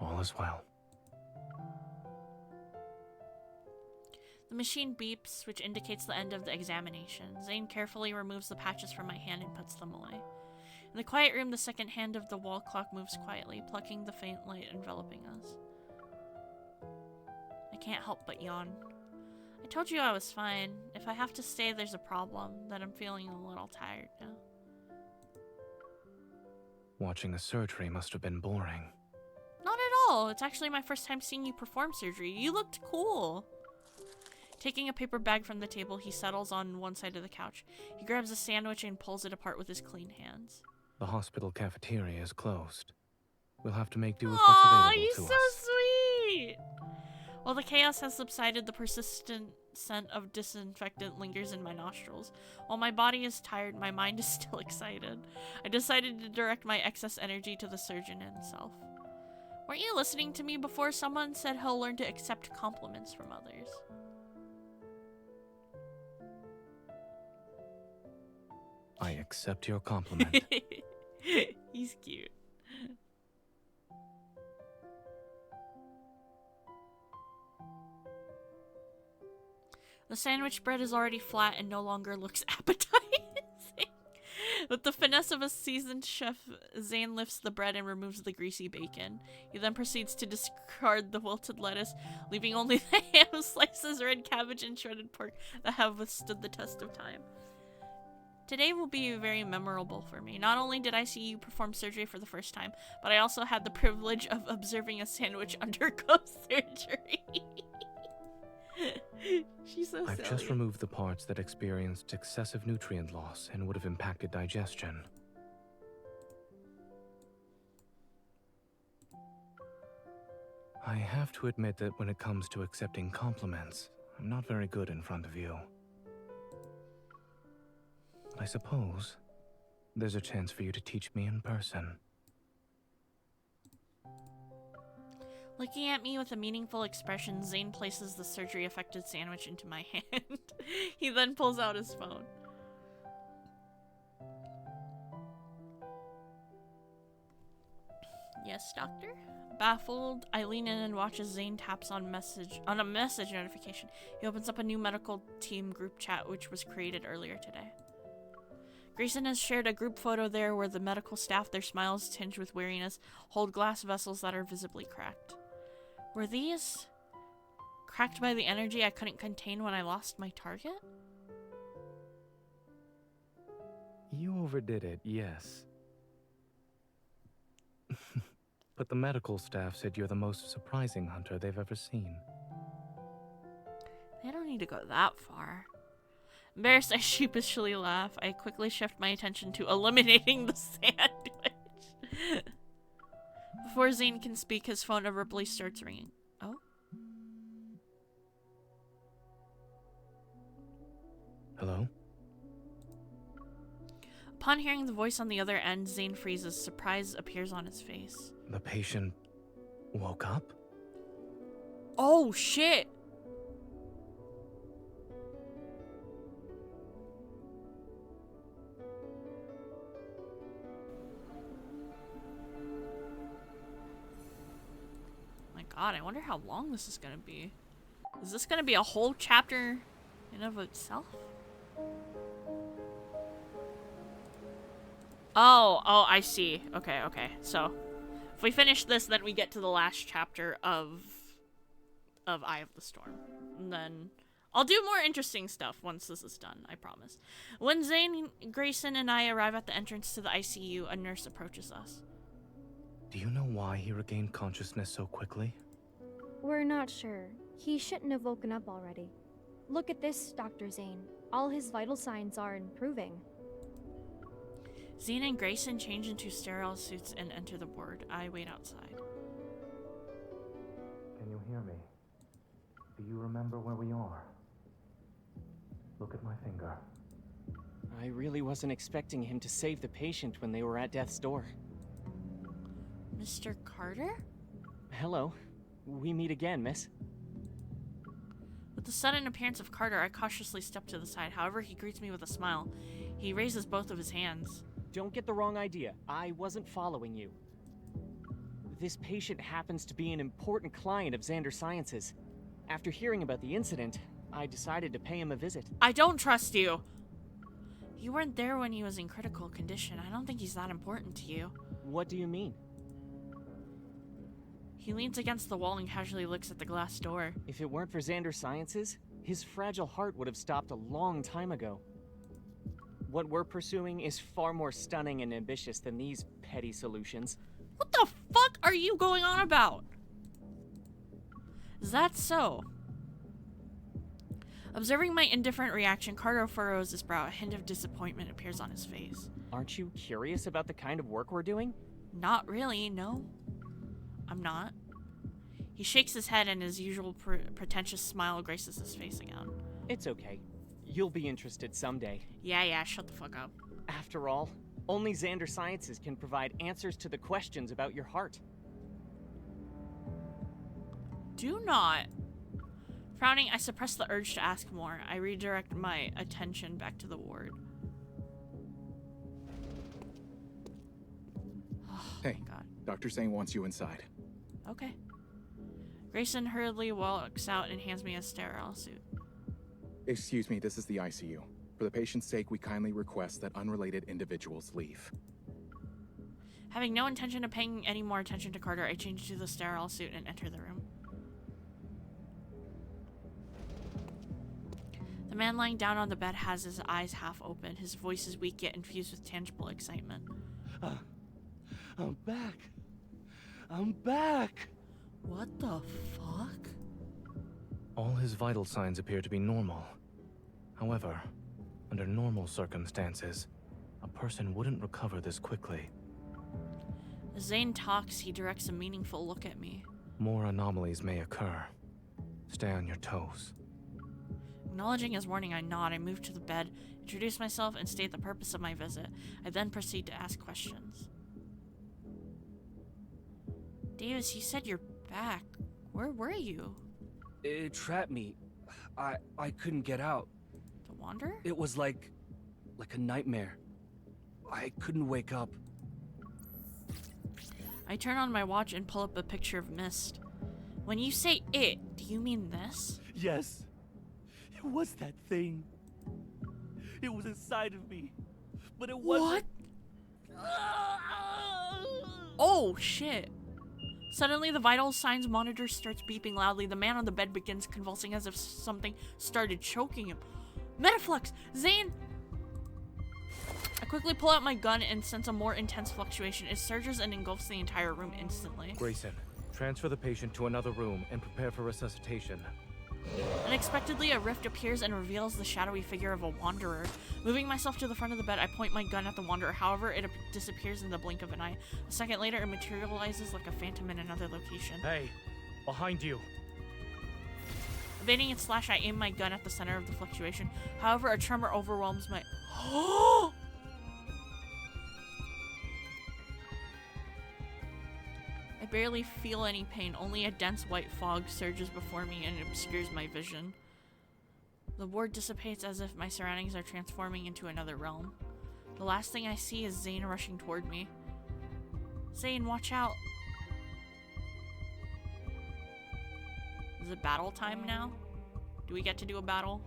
All is well. The machine beeps, which indicates the end of the examination. Zane carefully removes the patches from my hand and puts them away. In the quiet room, the second hand of the wall clock moves quietly, plucking the faint light enveloping us. I can't help but yawn. I told you I was fine. If I have to stay, there's a problem, that I'm feeling a little tired now. Watching the surgery must have been boring. Not at all. It's actually my first time seeing you perform surgery. You looked cool. Taking a paper bag from the table, he settles on one side of the couch. He grabs a sandwich and pulls it apart with his clean hands. The hospital cafeteria is closed. We'll have to make do with what's available to you're us. so sweet! While the chaos has subsided, the persistent scent of disinfectant lingers in my nostrils. While my body is tired, my mind is still excited. I decided to direct my excess energy to the surgeon himself. Weren't you listening to me before? Someone said he'll learn to accept compliments from others. I accept your compliment. He's cute. The sandwich bread is already flat and no longer looks appetizing. With the finesse of a seasoned chef, Zane lifts the bread and removes the greasy bacon. He then proceeds to discard the wilted lettuce, leaving only the ham slices, red cabbage, and shredded pork that have withstood the test of time. Today will be very memorable for me. Not only did I see you perform surgery for the first time, but I also had the privilege of observing a sandwich undergo surgery. She's so silly. I've just removed the parts that experienced excessive nutrient loss and would have impacted digestion. I have to admit that when it comes to accepting compliments, I'm not very good in front of you. But I suppose there's a chance for you to teach me in person. Looking at me with a meaningful expression, Zane places the surgery-affected sandwich into my hand. He then pulls out his phone. Yes, doctor? Baffled, I lean in and watch as Zane taps on a message notification. He opens up a new medical team group chat which was created earlier today. Grayson has shared a group photo there where the medical staff, their smiles tinged with weariness, hold glass vessels that are visibly cracked. Were these cracked by the energy I couldn't contain when I lost my target? You overdid it, yes. But the medical staff said you're the most surprising hunter they've ever seen. They don't need to go that far. Embarrassed, I sheepishly laugh. I quickly shift my attention to eliminating the sandwich. Before Zane can speak, his phone abruptly starts ringing. Oh? Hello? Upon hearing the voice on the other end, Zane freezes. Surprise appears on his face. The patient woke up? Oh, shit! My god, I wonder how long this is gonna be. Is this gonna be a whole chapter in of itself? Oh, I see. Okay. So, if we finish this, then we get to the last chapter of Eye of the Storm. And then I'll do more interesting stuff once this is done, I promise. When Zane, Grayson, and I arrive at the entrance to the ICU, a nurse approaches us. Do you know why he regained consciousness so quickly? We're not sure. He shouldn't have woken up already. Look at this, Dr. Zane. All his vital signs are improving. Zane and Grayson change into sterile suits and enter the ward. I wait outside. Can you hear me? Do you remember where we are? Look at my finger. I really wasn't expecting him to save the patient when they were at death's door. Mr. Carter? Hello. We meet again, miss. With the sudden appearance of Carter, I cautiously step to the side. However, he greets me with a smile. He raises both of his hands. Don't get the wrong idea. I wasn't following you. This patient happens to be an important client of Xander Sciences. After hearing about the incident, I decided to pay him a visit. I don't trust you! You weren't there when he was in critical condition. I don't think he's that important to you. What do you mean? He leans against the wall and casually looks at the glass door. If it weren't for Xander Sciences, his fragile heart would have stopped a long time ago. What we're pursuing is far more stunning and ambitious than these petty solutions. What the fuck are you going on about? Is that so? Observing my indifferent reaction, Carter furrows his brow. A hint of disappointment appears on his face. Aren't you curious about the kind of work we're doing? Not really, no. I'm not. He shakes his head and his usual pretentious smile graces his face again. It's okay. You'll be interested someday. Yeah, shut the fuck up. After all, only Xander Sciences can provide answers to the questions about your heart. Do not. Frowning, I suppress the urge to ask more. I redirect my attention back to the ward. Oh, Hey, God. Dr. Zane wants you inside. Okay. Grayson hurriedly walks out and hands me a sterile suit. Excuse me, this is the ICU. For the patient's sake, we kindly request that unrelated individuals leave. Having no intention of paying any more attention to Carter, I change to the sterile suit and enter the room. The man lying down on the bed has his eyes half open. His voice is weak yet infused with tangible excitement. I'm back. I'm back. What the fuck? All his vital signs appear to be normal. However, under normal circumstances, a person wouldn't recover this quickly. As Zane talks, he directs a meaningful look at me. More anomalies may occur. Stay on your toes. Acknowledging his warning, I nod. I move to the bed, introduce myself, and state the purpose of my visit. I then proceed to ask questions. Davis, you said you're back. Where were you? It trapped me. I couldn't get out. The Wanderer? It was like a nightmare. I couldn't wake up. I turn on my watch and pull up a picture of Mist. When you say it, do you mean this? Yes. It was that thing. It was inside of me. But it wasn't. What? Oh, shit. Suddenly, the vital signs monitor starts beeping loudly. The man on the bed begins convulsing as if something started choking him. Metaflux! Zane! I quickly pull out my gun and sense a more intense fluctuation. It surges and engulfs the entire room instantly. Grayson, transfer the patient to another room and prepare for resuscitation. Unexpectedly, a rift appears and reveals the shadowy figure of a wanderer. Moving myself to the front of the bed, I point my gun at the wanderer. However, it disappears in the blink of an eye. A second later, it materializes like a phantom in another location. Hey, behind you. Evading its slash, I aim my gun at the center of the fluctuation. However, a tremor overwhelms my... I barely feel any pain. Only a dense white fog surges before me and obscures my vision. The ward dissipates as if my surroundings are transforming into another realm. The last thing I see is Zane rushing toward me. Zane, watch out! Is it battle time now? Do we get to do a battle?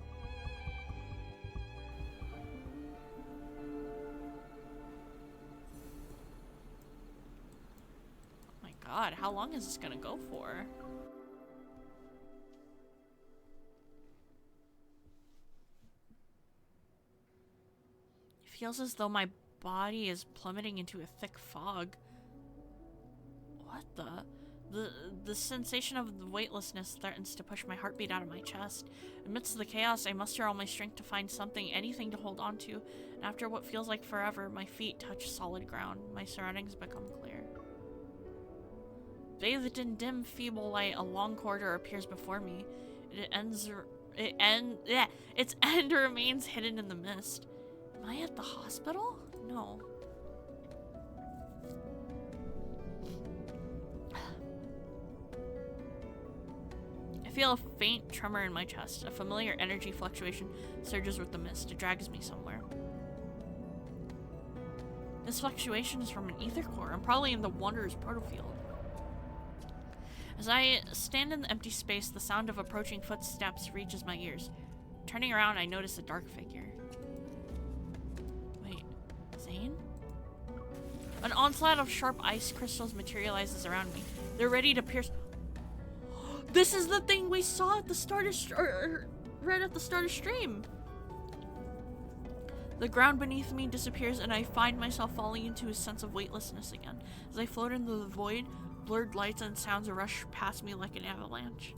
Oh my god, how long is this gonna go for? It feels as though my body is plummeting into a thick fog. What the? The sensation of the weightlessness threatens to push my heartbeat out of my chest. Amidst the chaos, I muster all my strength to find something, anything to hold on to, and after what feels like forever, my feet touch solid ground. My surroundings become clear. Bathed in dim, feeble light, a long corridor appears before me. Its end remains hidden in the mist. Am I at the hospital? No. I feel a faint tremor in my chest. A familiar energy fluctuation surges with the mist. It drags me somewhere. This fluctuation is from an ether core. I'm probably in the Wanderer's protofield. As I stand in the empty space, the sound of approaching footsteps reaches my ears. Turning around, I notice a dark figure. Wait, Zane? An onslaught of sharp ice crystals materializes around me. They're ready to pierce... This is the thing we saw at the start of right at the start of stream. The ground beneath me disappears and I find myself falling into a sense of weightlessness again. As I float into the void, blurred lights and sounds rush past me like an avalanche.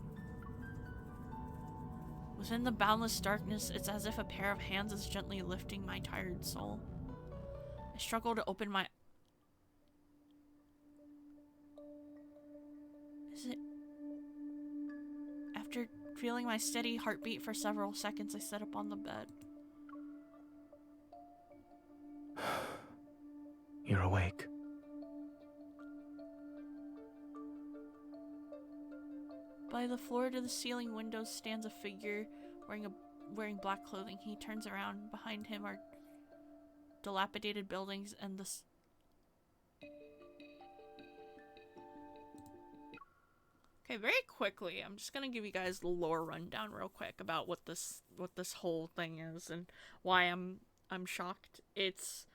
Within the boundless darkness, it's as if a pair of hands is gently lifting my tired soul. I struggle to open my... Is it... After feeling my steady heartbeat for several seconds, I sit up on the bed. You're awake. By the floor to the ceiling windows stands a figure wearing black clothing. He turns around. Behind him are dilapidated buildings and the... Okay, very quickly, I'm just gonna give you guys the lore rundown real quick about what this whole thing is and why I'm shocked. It's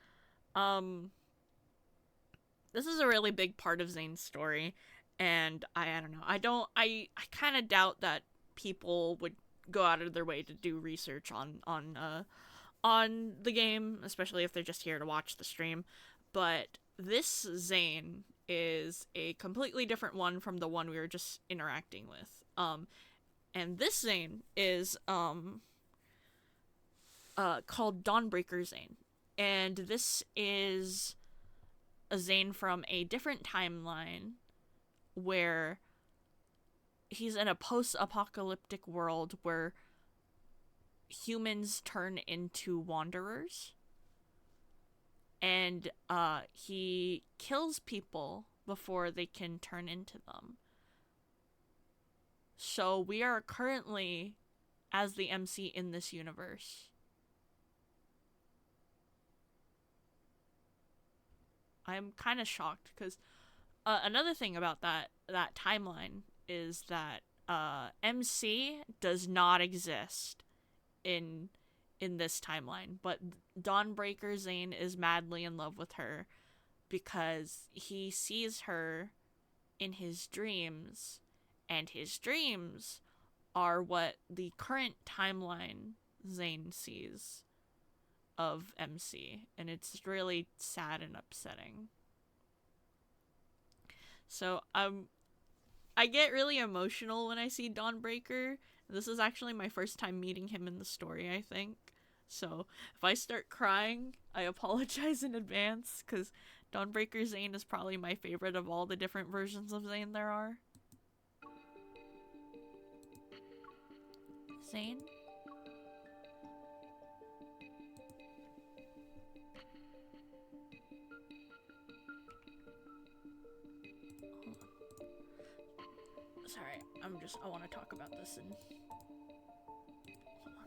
this is a really big part of Zane's story, and I don't know. I kind of doubt that people would go out of their way to do research on the game, especially if they're just here to watch the stream. But this Zane is a completely different one from the one we were just interacting with. And this Zane is called Dawnbreaker Zane. And this is a Zane from a different timeline where he's in a post-apocalyptic world where humans turn into wanderers. And he kills people before they can turn into them. So we are currently as the MC in this universe. I'm kind of shocked because another thing about that timeline is that MC does not exist in this timeline, but Dawnbreaker Zane is madly in love with her because he sees her in his dreams, and his dreams are what the current timeline Zane sees of MC, and it's really sad and upsetting. So I get really emotional when I see Dawnbreaker. This is actually my first time meeting him in the story, I think. So if I start crying, I apologize in advance, because Dawnbreaker Zane is probably my favorite of all the different versions of Zane there are. Zane? Sorry, I want to talk about this and... Hold on.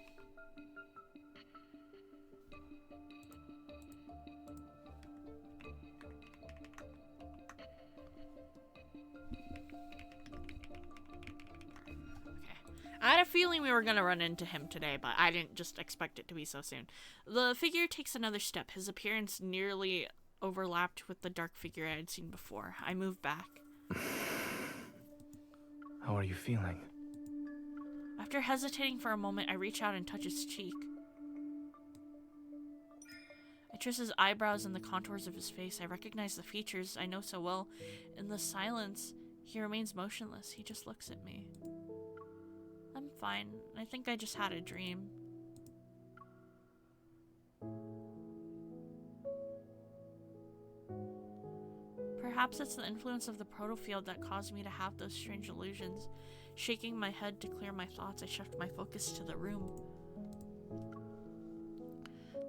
I had a feeling we were going to run into him today, but I didn't just expect it to be so soon. The figure takes another step. His appearance nearly overlapped with the dark figure I had seen before. I moved back. How are you feeling? After hesitating for a moment, I reach out and touch his cheek. I trace his eyebrows and the contours of his face. I recognize the features I know so well. In the silence, he remains motionless. He just looks at me. I'm fine. I think I just had a dream. Perhaps it's the influence of the protofield that caused me to have those strange illusions. Shaking my head to clear my thoughts, I shift my focus to the room.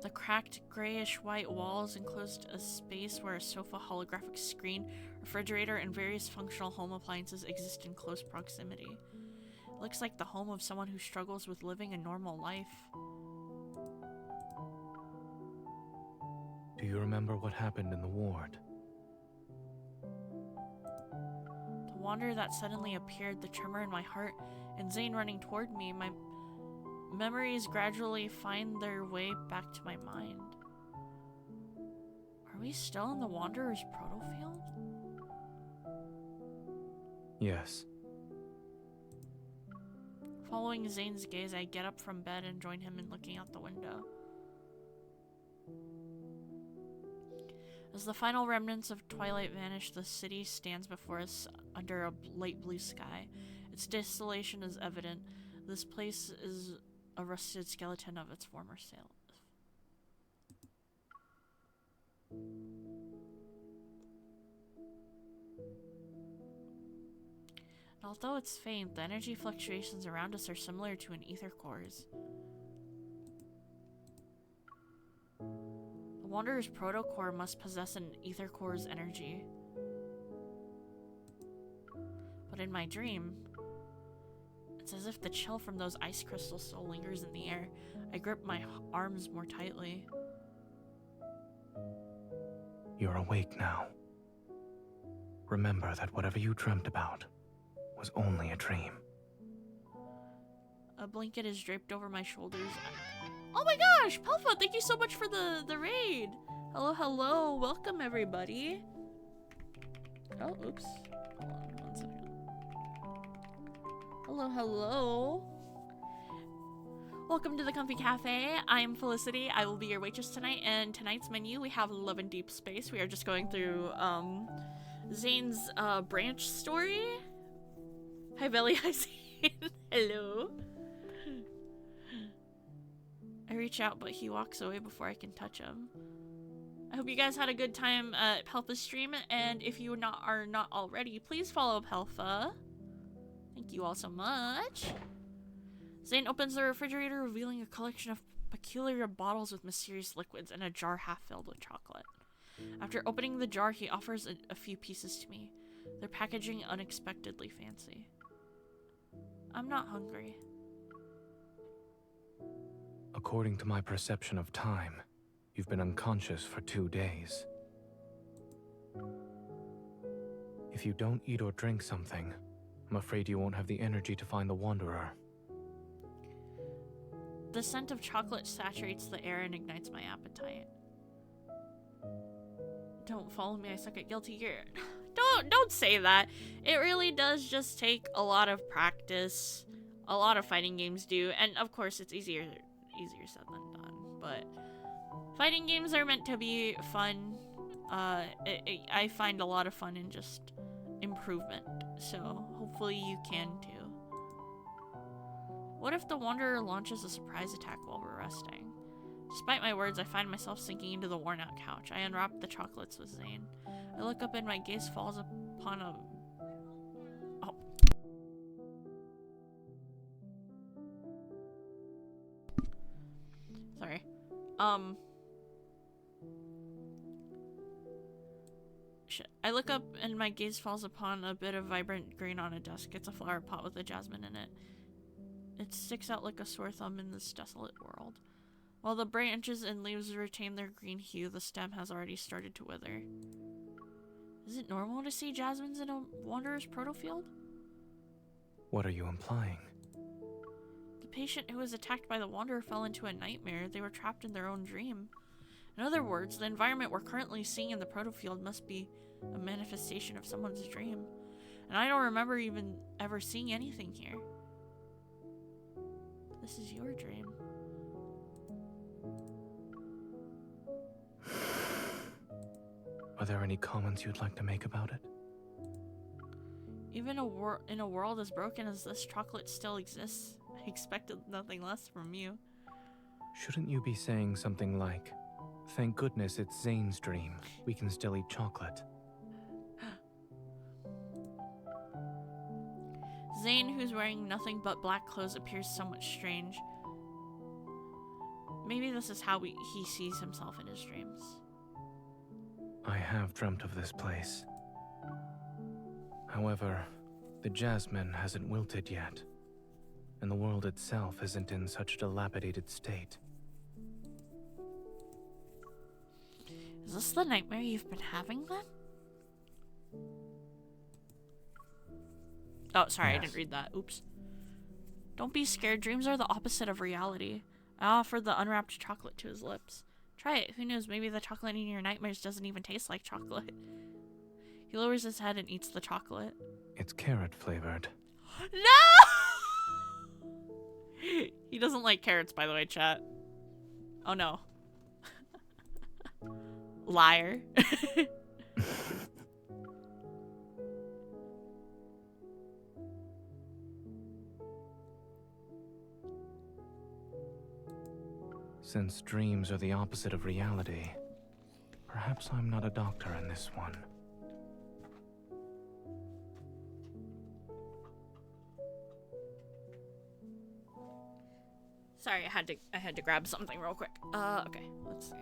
The cracked, grayish-white walls enclosed a space where a sofa, holographic screen, refrigerator, and various functional home appliances exist in close proximity. It looks like the home of someone who struggles with living a normal life. Do you remember what happened in the ward? The wonder that suddenly appeared, the tremor in my heart, and Zane running toward me, my memories gradually find their way back to my mind. Are we still in the Wanderer's protofield? Yes. Following Zane's gaze, I get up from bed and join him in looking out the window. As the final remnants of twilight vanish, the city stands before us under a light blue sky. Its desolation is evident. This place is a rusted skeleton of its former self. Although it's faint, the energy fluctuations around us are similar to an ether core's. The Wanderer's protocore must possess an ether core's energy. But in my dream, it's as if the chill from those ice crystals still lingers in the air. I grip my arms more tightly. You're awake now. Remember that whatever you dreamt about was only a dream. A blanket is draped over my shoulders. Oh my gosh! Pelfa, thank you so much for the raid! Hello, hello. Welcome, everybody. Oh, oops. Hold on 1 second. Hello, hello. Welcome to the Comfy Cafe. I'm Felicity. I will be your waitress tonight, and tonight's menu, we have Love and Deepspace. We are just going through, Zane's, branch story. Hi, Belly. Hi, Zane. Hello. I reach out, but he walks away before I can touch him. I hope you guys had a good time at Pelfa's stream, and if you are not already, please follow Pelfa. Thank you all so much. Zane opens the refrigerator, revealing a collection of peculiar bottles with mysterious liquids and a jar half filled with chocolate. After opening the jar, he offers a few pieces to me. Their packaging unexpectedly fancy. I'm not hungry. According to my perception of time, you've been unconscious for 2 days. If you don't eat or drink something, I'm afraid you won't have the energy to find the Wanderer. The scent of chocolate saturates the air and ignites my appetite. Don't follow me, I suck at guilty gear. Don't say that. It really does just take a lot of practice. A lot of fighting games do, and of course it's easier said than done. But fighting games are meant to be fun. I find a lot of fun in just improvement, so hopefully you can too. What if the Wanderer launches a surprise attack while we're resting? Despite my words, I find myself sinking into the worn-out couch. I unwrap the chocolates with Zane. I look up and my gaze falls upon a... Oh. Sorry. Shit. I look up and my gaze falls upon a bit of vibrant green on a desk. It's a flower pot with a jasmine in it. It sticks out like a sore thumb in this desolate world. While the branches and leaves retain their green hue, the stem has already started to wither. Is it normal to see jasmines in a Wanderer's protofield? What are you implying? The patient who was attacked by the Wanderer fell into a nightmare. They were trapped in their own dream. In other words, the environment we're currently seeing in the protofield must be a manifestation of someone's dream. And I don't remember even ever seeing anything here. This is your dream. Are there any comments you'd like to make about it? Even in a world as broken as this, chocolate still exists. I expected nothing less from you. Shouldn't you be saying something like, "Thank goodness it's Zane's dream. We can still eat chocolate." Zane, who's wearing nothing but black clothes, appears somewhat strange. Maybe this is how he sees himself in his dreams. I have dreamt of this place. However, the jasmine hasn't wilted yet, and the world itself isn't in such a dilapidated state. Is this the nightmare you've been having then? Oh, sorry, Yes. I didn't read that. Oops. Don't be scared. Dreams are the opposite of reality. I offered the unwrapped chocolate to his lips. Try it. Who knows? Maybe the chocolate in your nightmares doesn't even taste like chocolate. He lowers his head and eats the chocolate. It's carrot flavored. No! He doesn't like carrots, by the way, chat. Oh no. Liar. Since dreams are the opposite of reality, perhaps I'm not a doctor in this one. Sorry, I had to grab something real quick. Okay, let's see.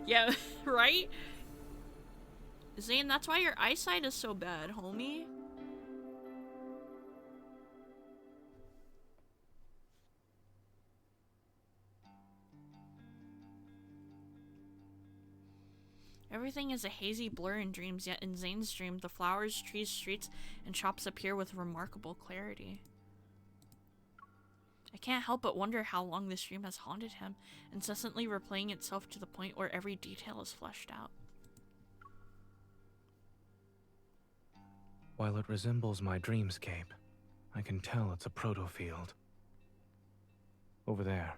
Yeah, right? Zane, that's why your eyesight is so bad, homie. Everything is a hazy blur in dreams, yet in Zane's dream, the flowers, trees, streets, and shops appear with remarkable clarity. I can't help but wonder how long this dream has haunted him, incessantly replaying itself to the point where every detail is fleshed out. While it resembles my dreamscape, I can tell it's a proto-field. Over there.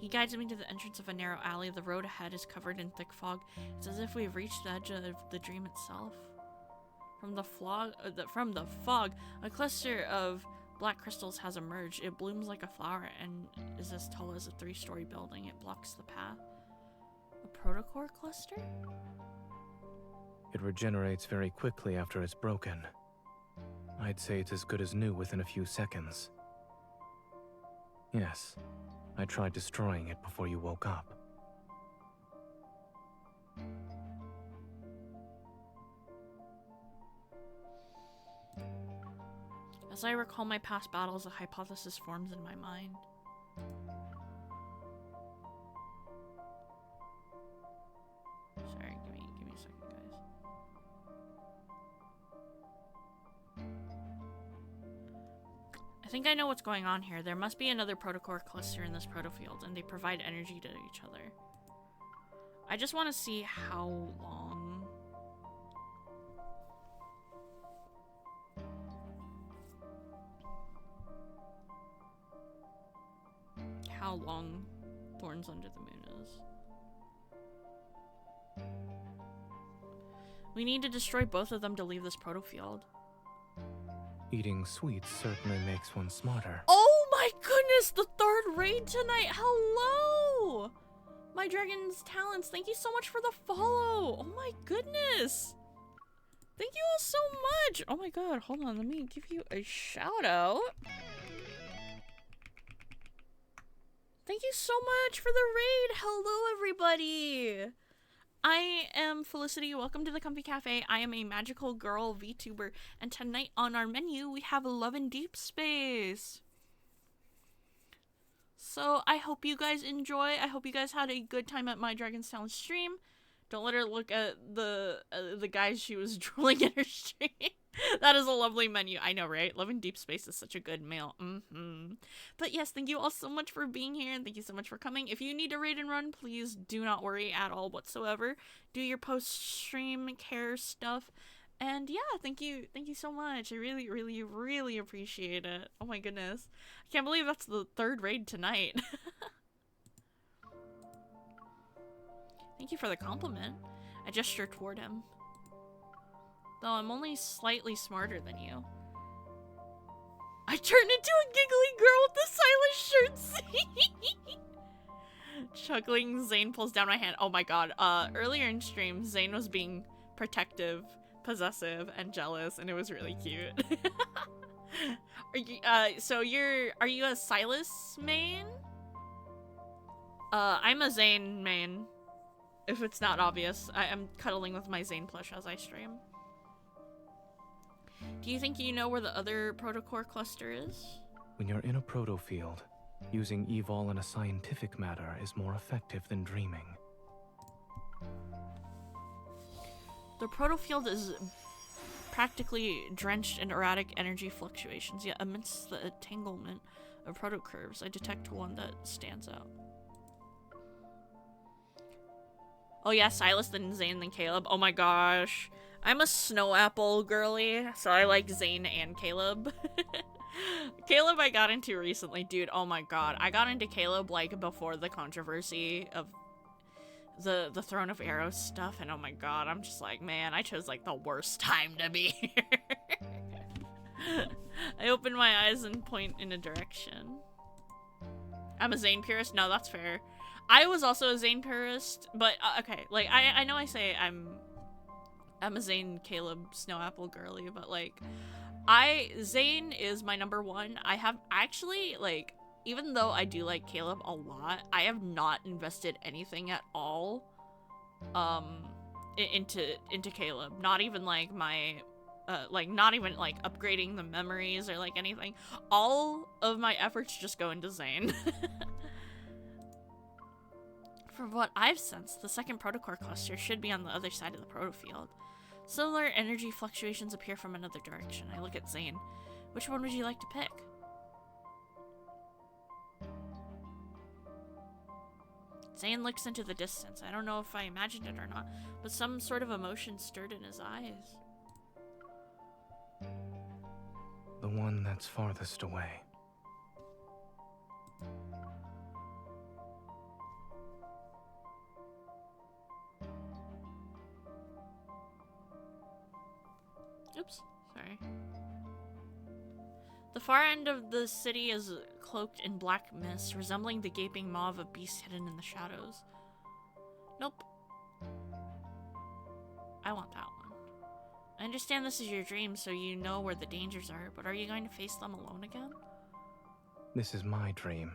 He guides me to the entrance of a narrow alley. The road ahead is covered in thick fog. It's as if we've reached the edge of the dream itself. From the fog, a cluster of black crystals has emerged. It blooms like a flower and is as tall as a 3-story building. It blocks the path. A protocore cluster? It regenerates very quickly after it's broken. I'd say it's as good as new within a few seconds. Yes, I tried destroying it before you woke up. As I recall my past battles, a hypothesis forms in my mind. Sorry, give me a second, guys. I think I know what's going on here. There must be another protocore cluster in this protofield, and they provide energy to each other. I just want to see how long. How long Thorns Under the Moon is. We need to destroy both of them to leave this protofield. Eating sweets certainly makes one smarter. Oh my goodness, the 3rd raid tonight. Hello! My Dragon's Talents, thank you so much for the follow. Oh my goodness. Thank you all so much. Oh my god, hold on, let me give you a shout out. Thank you so much for the raid. Hello, everybody. I am Felicity. Welcome to the Comfy Cafe. I am a magical girl VTuber, and tonight on our menu we have Love in Deepspace. So I hope you guys enjoy. I hope you guys had a good time at my Dragon's Talent stream. Don't let her look at the guys she was drooling in her stream. That is a lovely menu. I know, right? Love in Deepspace is such a good meal. But yes, thank you all so much for being here, and thank you so much for coming. If you need a raid and run, please do not worry at all whatsoever. Do your post-stream care stuff. And yeah, thank you so much. I really, really, really appreciate it. Oh my goodness. I can't believe that's the 3rd raid tonight. Thank you for the compliment. I gesture toward him. Though I'm only slightly smarter than you. I turned into a giggly girl with the Silas shirt. Chuckling, Zane pulls down my hand. Oh my god. Earlier in stream, Zane was being protective, possessive, and jealous, and it was really cute. Are you a Silas main? I'm a Zane main. If it's not obvious, I am cuddling with my Zane plush as I stream. Do you think you know where the other protocore cluster is? When you're in a protofield, using evol in a scientific matter is more effective than dreaming. The protofield is practically drenched in erratic energy fluctuations, yet amidst the entanglement of protocurves, I detect one that stands out. Oh yeah, Silas, then Zane, then Caleb. Oh my gosh. I'm a snow apple girly, so I like Zane and Caleb. Caleb I got into recently, dude. Oh my god. I got into Caleb like before the controversy of the Throne of Arrows stuff, and oh my god, I'm just like, man, I chose like the worst time to be here. I open my eyes and point in a direction. I'm a Zane purist? No, that's fair. I was also a Zane purist, but okay, like I know I say I'm a Zane Caleb snow apple girly, but like Zane is my number one. I have actually, like, even though I do like Caleb a lot, I have not invested anything at all into Caleb. Not even like my not even like upgrading the memories or like anything. All of my efforts just go into Zane. From what I've sensed, the second protocore cluster should be on the other side of the protofield. Similar energy fluctuations appear from another direction. I look at Zane. Which one would you like to pick? Zane looks into the distance. I don't know if I imagined it or not, but some sort of emotion stirred in his eyes. The one that's farthest away. Okay. The far end of the city is cloaked in black mist, resembling the gaping maw of a beast hidden in the shadows. Nope. I want that one. I understand this is your dream, so you know where the dangers are, but are you going to face them alone again? This is my dream.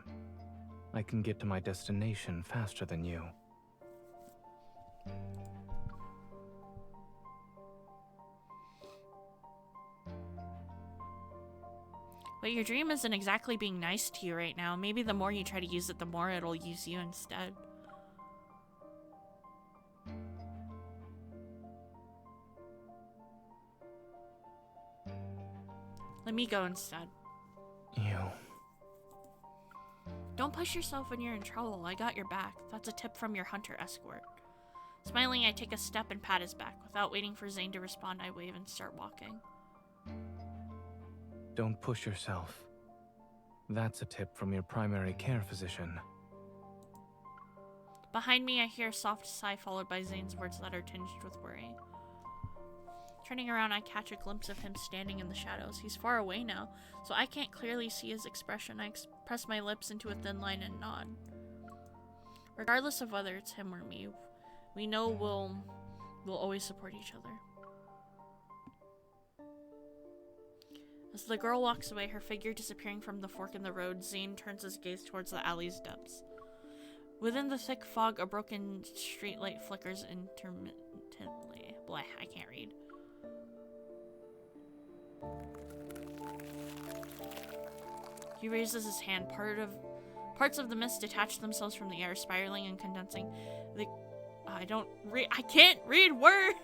I can get to my destination faster than you. But your dream isn't exactly being nice to you right now. Maybe the more you try to use it, the more it'll use you instead. Let me go instead. You. Don't push yourself when you're in trouble. I got your back. That's a tip from your hunter escort. Smiling, I take a step and pat his back. Without waiting for Zane to respond, I wave and start walking. Don't push yourself. That's a tip from your primary care physician. Behind me, I hear a soft sigh followed by Zane's words that are tinged with worry. Turning around, I catch a glimpse of him standing in the shadows. He's far away now, so I can't clearly see his expression. I press my lips into a thin line and nod. Regardless of whether it's him or me, we know we'll always support each other. As the girl walks away, her figure disappearing from the fork in the road, Zane turns his gaze towards the alley's depths. Within the thick fog, a broken streetlight flickers intermittently. Blah, I can't read. He raises his hand. Parts of the mist detach themselves from the air, spiraling and condensing. I can't read words!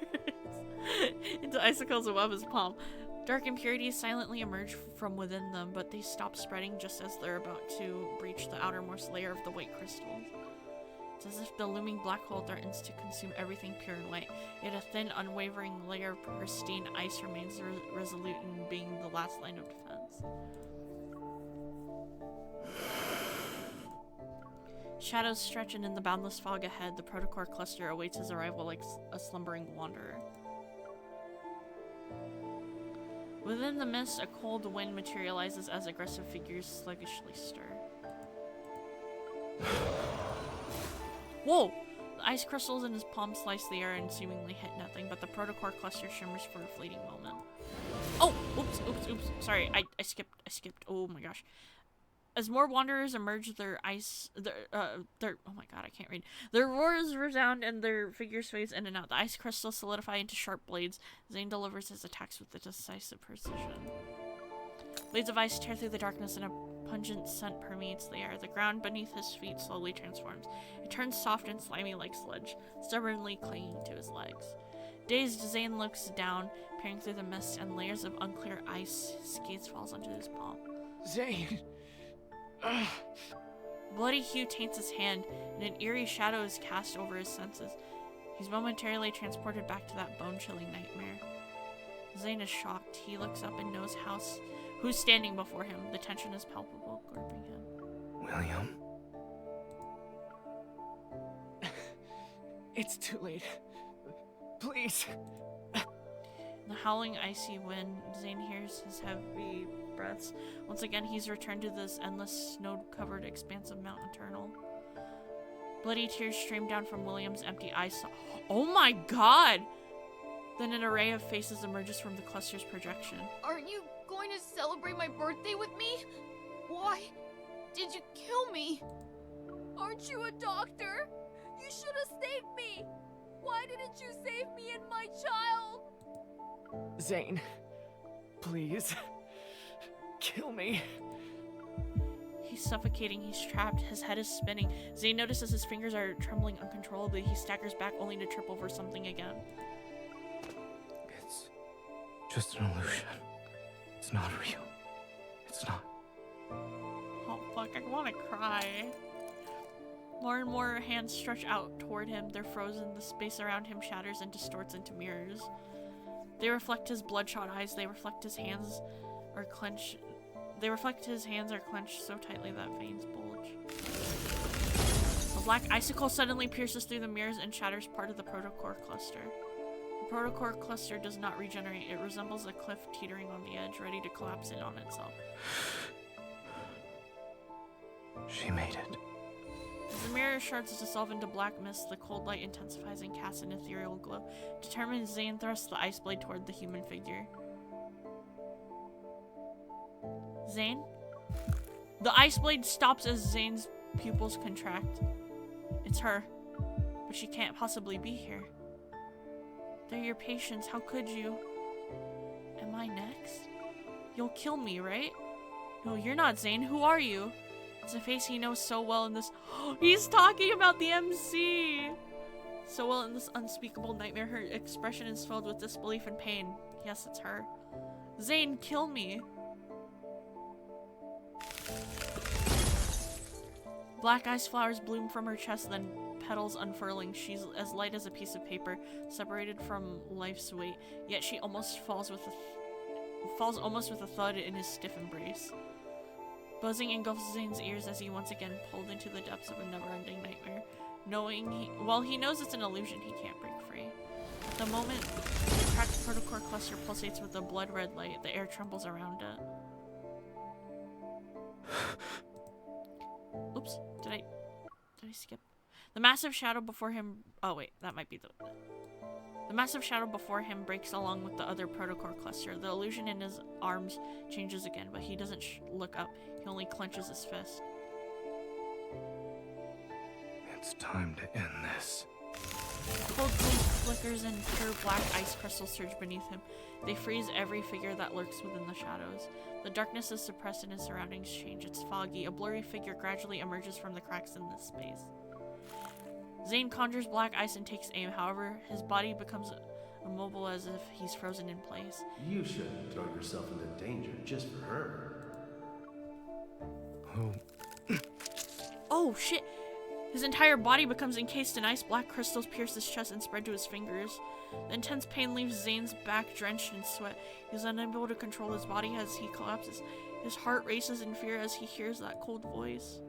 into icicles above his palm. Dark impurities silently emerge from within them, but they stop spreading just as they're about to breach the outermost layer of the white crystals. It's as if the looming black hole threatens to consume everything pure and white, yet a thin, unwavering layer of pristine ice remains resolute in being the last line of defense. Shadows stretch, and in the boundless fog ahead, the protocore cluster awaits his arrival like a slumbering wanderer. Within the mist, a cold wind materializes as aggressive figures sluggishly stir. Whoa! The ice crystals in his palm slice the air and seemingly hit nothing, but the protocore cluster shimmers for a fleeting moment. Oh! Oops. Sorry, I skipped. Oh my gosh. As more wanderers emerge, oh my god, I can't read. Their roars resound and their figures phase in and out. The ice crystals solidify into sharp blades. Zane delivers his attacks with a decisive precision. Blades of ice tear through the darkness and a pungent scent permeates the air. The ground beneath his feet slowly transforms. It turns soft and slimy like sludge, stubbornly clinging to his legs. Dazed, Zane looks down, peering through the mist and layers of unclear ice. His gaze falls onto his palm. Zane! Bloody hue taints his hand, and an eerie shadow is cast over his senses. He's momentarily transported back to that bone-chilling nightmare. Zane is shocked. He looks up and knows who's standing before him. The tension is palpable, gripping him. William? It's too late. Please. In the howling, icy wind, Zane hears his heavy breaths. Once again, he's returned to this endless, snow-covered expanse of Mount Eternal. Bloody tears stream down from William's empty eyes. Oh my god! Then an array of faces emerges from the cluster's projection. Aren't you going to celebrate my birthday with me? Why did you kill me? Aren't you a doctor? You should have saved me! Why didn't you save me and my child? Zane, please. Kill me. He's suffocating, he's trapped, his head is spinning. Zane notices his fingers are trembling uncontrollably. He staggers back only to trip over something again. It's just an illusion. It's not real. It's not. Oh fuck, I wanna cry. More and more hands stretch out toward him. They're frozen. The space around him shatters and distorts into mirrors. They reflect his bloodshot eyes. They reflect his hands are clenched. So tightly that veins bulge. A black icicle suddenly pierces through the mirrors and shatters part of the protocore cluster. The protocore cluster does not regenerate. It resembles a cliff teetering on the edge, ready to collapse in on itself. She made it. As the mirror shards dissolve into black mist, the cold light intensifies and casts an ethereal glow. Determined, Zane thrusts the ice blade toward the human figure. Zane? The ice blade stops as Zane's pupils contract. It's her. But she can't possibly be here. They're your patients. How could you? Am I next? You'll kill me, right? No, you're not Zane. Who are you? It's a face he knows so well in this— He's talking about the MC! So well in this unspeakable nightmare, her expression is filled with disbelief and pain. Yes, it's her. Zane, kill me. Black ice flowers bloom from her chest, then petals unfurling. She's as light as a piece of paper, separated from life's weight. Yet she almost falls almost with a thud in his stiff embrace. Buzzing engulfs Zane's ears as he once again pulled into the depths of a never-ending nightmare. While he knows it's an illusion, he can't break free. At the moment, the cracked protocore cluster pulsates with a blood-red light. The air trembles around it. Oops, did I skip? The massive shadow before him— oh wait, that might be the massive shadow before him breaks along with the other protocore cluster. The illusion in his arms changes again, but he doesn't look up. He only clenches his fist. It's time to end this. Cold sleep flickers and pure black ice crystals surge beneath him. They freeze every figure that lurks within the shadows. The darkness is suppressed and his surroundings change. It's foggy. A blurry figure gradually emerges from the cracks in this space. Zane conjures black ice and takes aim. However, his body becomes immobile as if he's frozen in place. You shouldn't throw yourself into danger just for her. Oh. Oh shit! His entire body becomes encased in ice. Black crystals pierce his chest and spread to his fingers. The intense pain leaves Zane's back drenched in sweat. He's unable to control his body as he collapses. His heart races in fear as he hears that cold voice.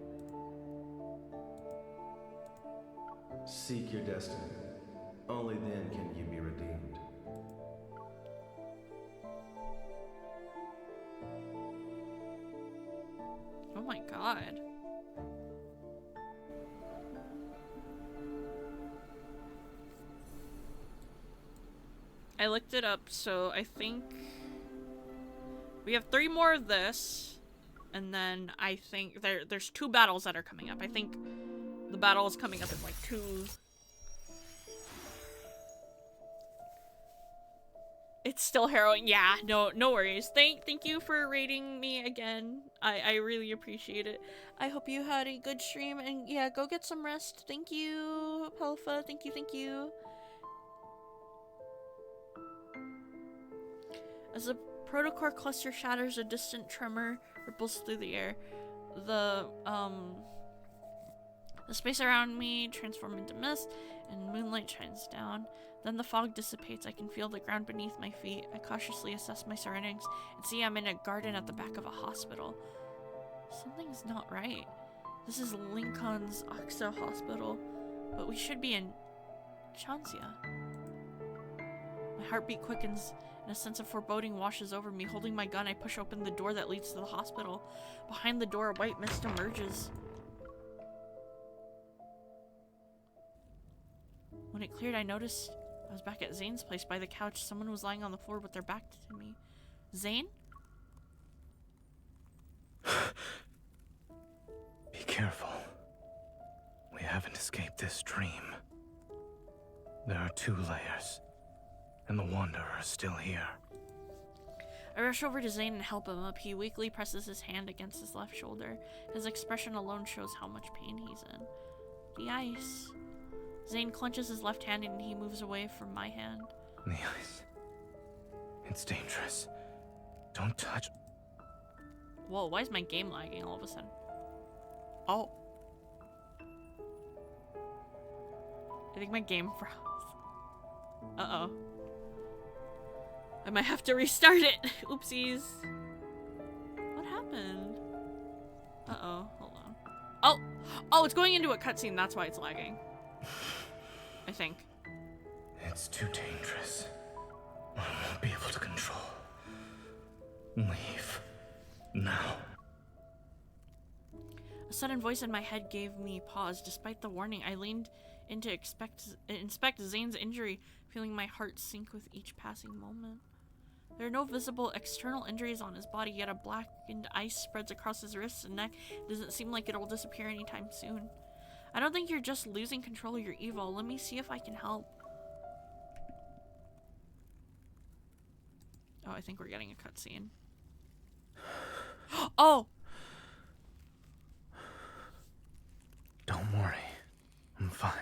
Seek your destiny. Only then can you be redeemed. Oh my god. I looked it up, so I think we have 3 more of this, and then I think there's 2 battles that are coming up. I think the battle is coming up in like 2. It's still harrowing. Yeah, no worries. Thank you for rating me again. I really appreciate it. I hope you had a good stream, and yeah, go get some rest. Thank you, Pelfa. Thank you. As the protocore cluster shatters, a distant tremor ripples through the air. The space around me transforms into mist, and moonlight shines down. Then the fog dissipates. I can feel the ground beneath my feet. I cautiously assess my surroundings and see I'm in a garden at the back of a hospital. Something's not right. This is Lincoln's Oxo Hospital, but we should be in Chansia. My heartbeat quickens, and a sense of foreboding washes over me. Holding my gun, I push open the door that leads to the hospital. Behind the door, a white mist emerges. When it cleared, I noticed I was back at Zane's place by the couch. Someone was lying on the floor with their back to me. Zane? Be careful. We haven't escaped this dream. There are 2 layers, and the Wanderer is still here. I rush over to Zane and help him up. He weakly presses his hand against his left shoulder. His expression alone shows how much pain he's in. The ice. Zane clenches his left hand and he moves away from my hand. The ice. It's dangerous. Don't touch. Whoa, why is my game lagging all of a sudden? Oh. I think my game froze. Uh-oh. I might have to restart it. Oopsies. What happened? Uh-oh, hold on. Oh, it's going into a cutscene, that's why it's lagging. I think. It's too dangerous. I won't be able to control. Leave. Now. A sudden voice in my head gave me pause. Despite the warning, I leaned in to inspect Zane's injury, feeling my heart sink with each passing moment. There are no visible external injuries on his body, yet a blackened ice spreads across his wrists and neck. It doesn't seem like it'll disappear anytime soon. I don't think you're just losing control of your evil. Let me see if I can help. Oh, I think we're getting a cutscene. Oh! Don't worry. I'm fine.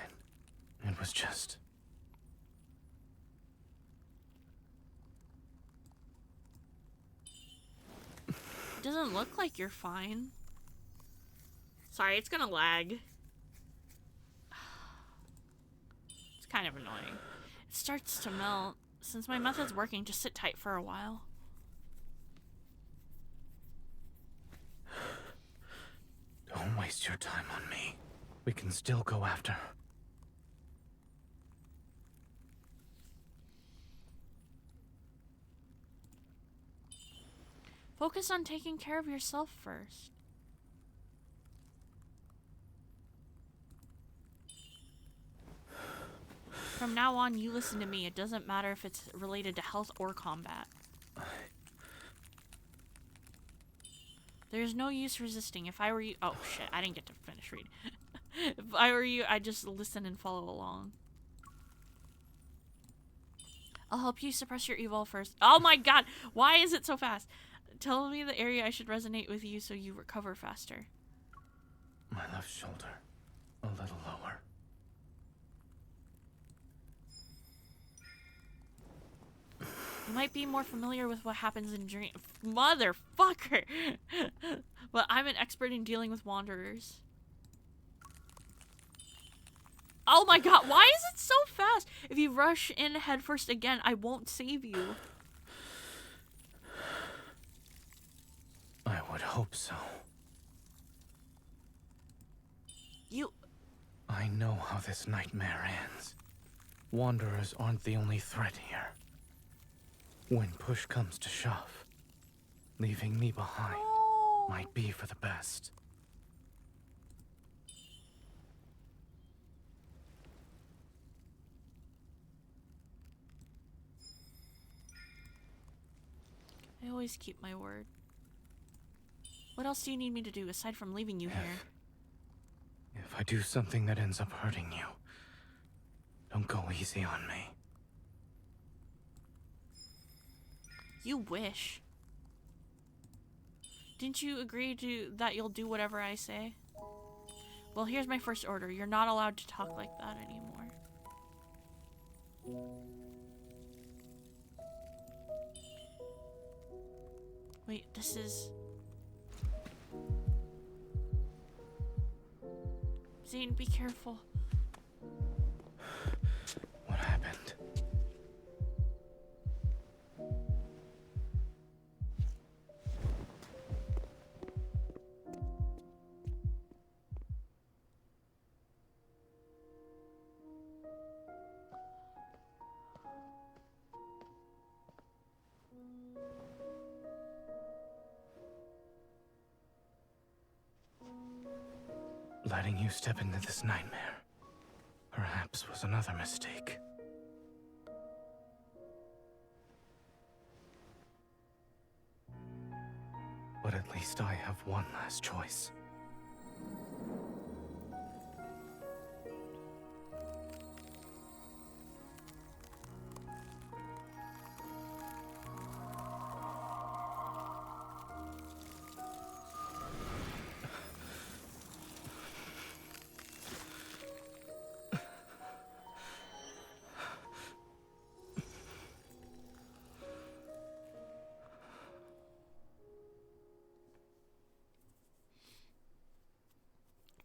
It was just... It doesn't look like you're fine. Sorry, it's gonna lag. It's kind of annoying. It starts to melt. Since my method's working, just sit tight for a while. Don't waste your time on me. We can still go after her. Focus on taking care of yourself first. From now on, you listen to me. It doesn't matter if it's related to health or combat. There's no use resisting. If I were you... Oh, shit. I didn't get to finish reading. If I were you, I'd just listen and follow along. I'll help you suppress your evil first. Oh my god! Why is it so fast? Tell me the area I should resonate with you so you recover faster. My left shoulder. A little lower. You might be more familiar with what happens in dreams. Motherfucker! But I'm an expert in dealing with wanderers. Oh my god, why is it so fast? If you rush in headfirst again, I won't save you. I would hope so. I know how this nightmare ends. Wanderers aren't the only threat here. When push comes to shove, leaving me behind might be for the best. I always keep my word. What else do you need me to do aside from leaving you here? If I do something that ends up hurting you, don't go easy on me. You wish. Didn't you agree to that you'll do whatever I say? Well, here's my first order. You're not allowed to talk like that anymore. Wait, this is... Zane, be careful. What happened? Letting you step into this nightmare, perhaps, was another mistake. But at least I have one last choice.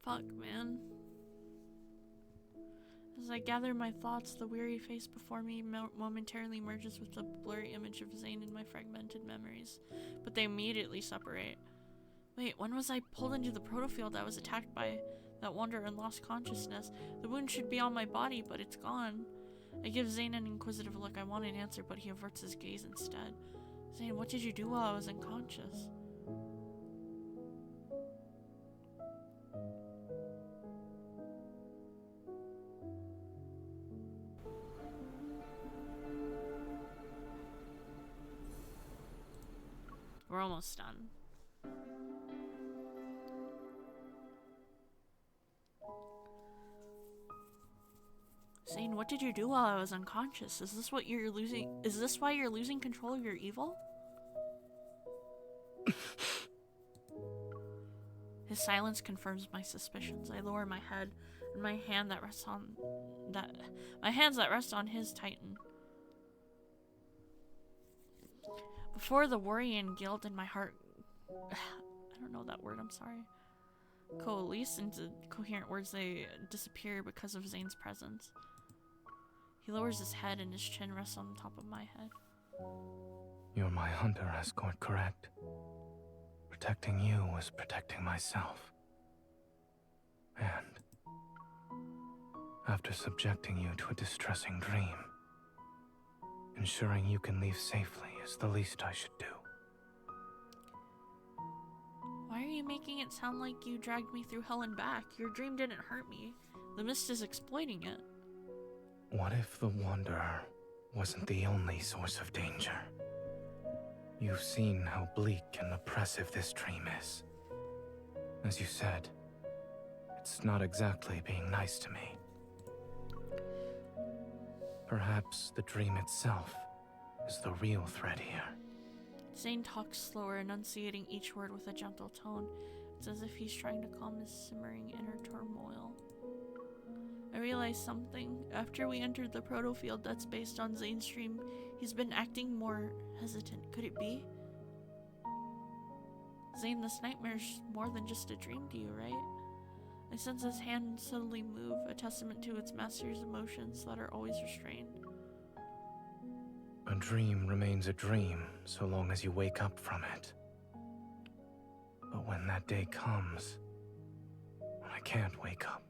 Fuck, man. As I gather my thoughts, the weary face before me momentarily merges with the blurry image of Zane in my fragmented memories. But they immediately separate. Wait, when was I pulled into the protofield? I was attacked by that wanderer and lost consciousness. The wound should be on my body, but it's gone. I give Zane an inquisitive look. I want an answer, but he averts his gaze instead. Zane, what did you do while I was unconscious? We're almost done. Zane, what did you do while I was unconscious? Is this what you're losing? Is this why you're losing control of your evil? His silence confirms my suspicions. I lower my head, and my hands that rest on his tighten. Before the worry and guilt in my heart, I don't know that word, I'm sorry, coalesce into coherent words, they disappear because of Zane's presence. He lowers his head and his chin rests on top of my head. You're my hunter escort, correct? Protecting you was protecting myself. And after subjecting you to a distressing dream, ensuring you can leave safely is the least I should do. Why are you making it sound like you dragged me through hell and back? Your dream didn't hurt me. The mist is exploiting it. What if the Wanderer wasn't the only source of danger? You've seen how bleak and oppressive this dream is. As you said, it's not exactly being nice to me. Perhaps the dream itself is the real threat here. Zane talks slower, enunciating each word with a gentle tone. It's as if he's trying to calm his simmering inner turmoil. I realized something. After we entered the proto-field that's based on Zane's dream, he's been acting more hesitant. Could it be? Zane, this nightmare's more than just a dream to you, right? I sense his hand subtly move, a testament to its master's emotions that are always restrained. A dream remains a dream so long as you wake up from it. But when that day comes, when I can't wake up.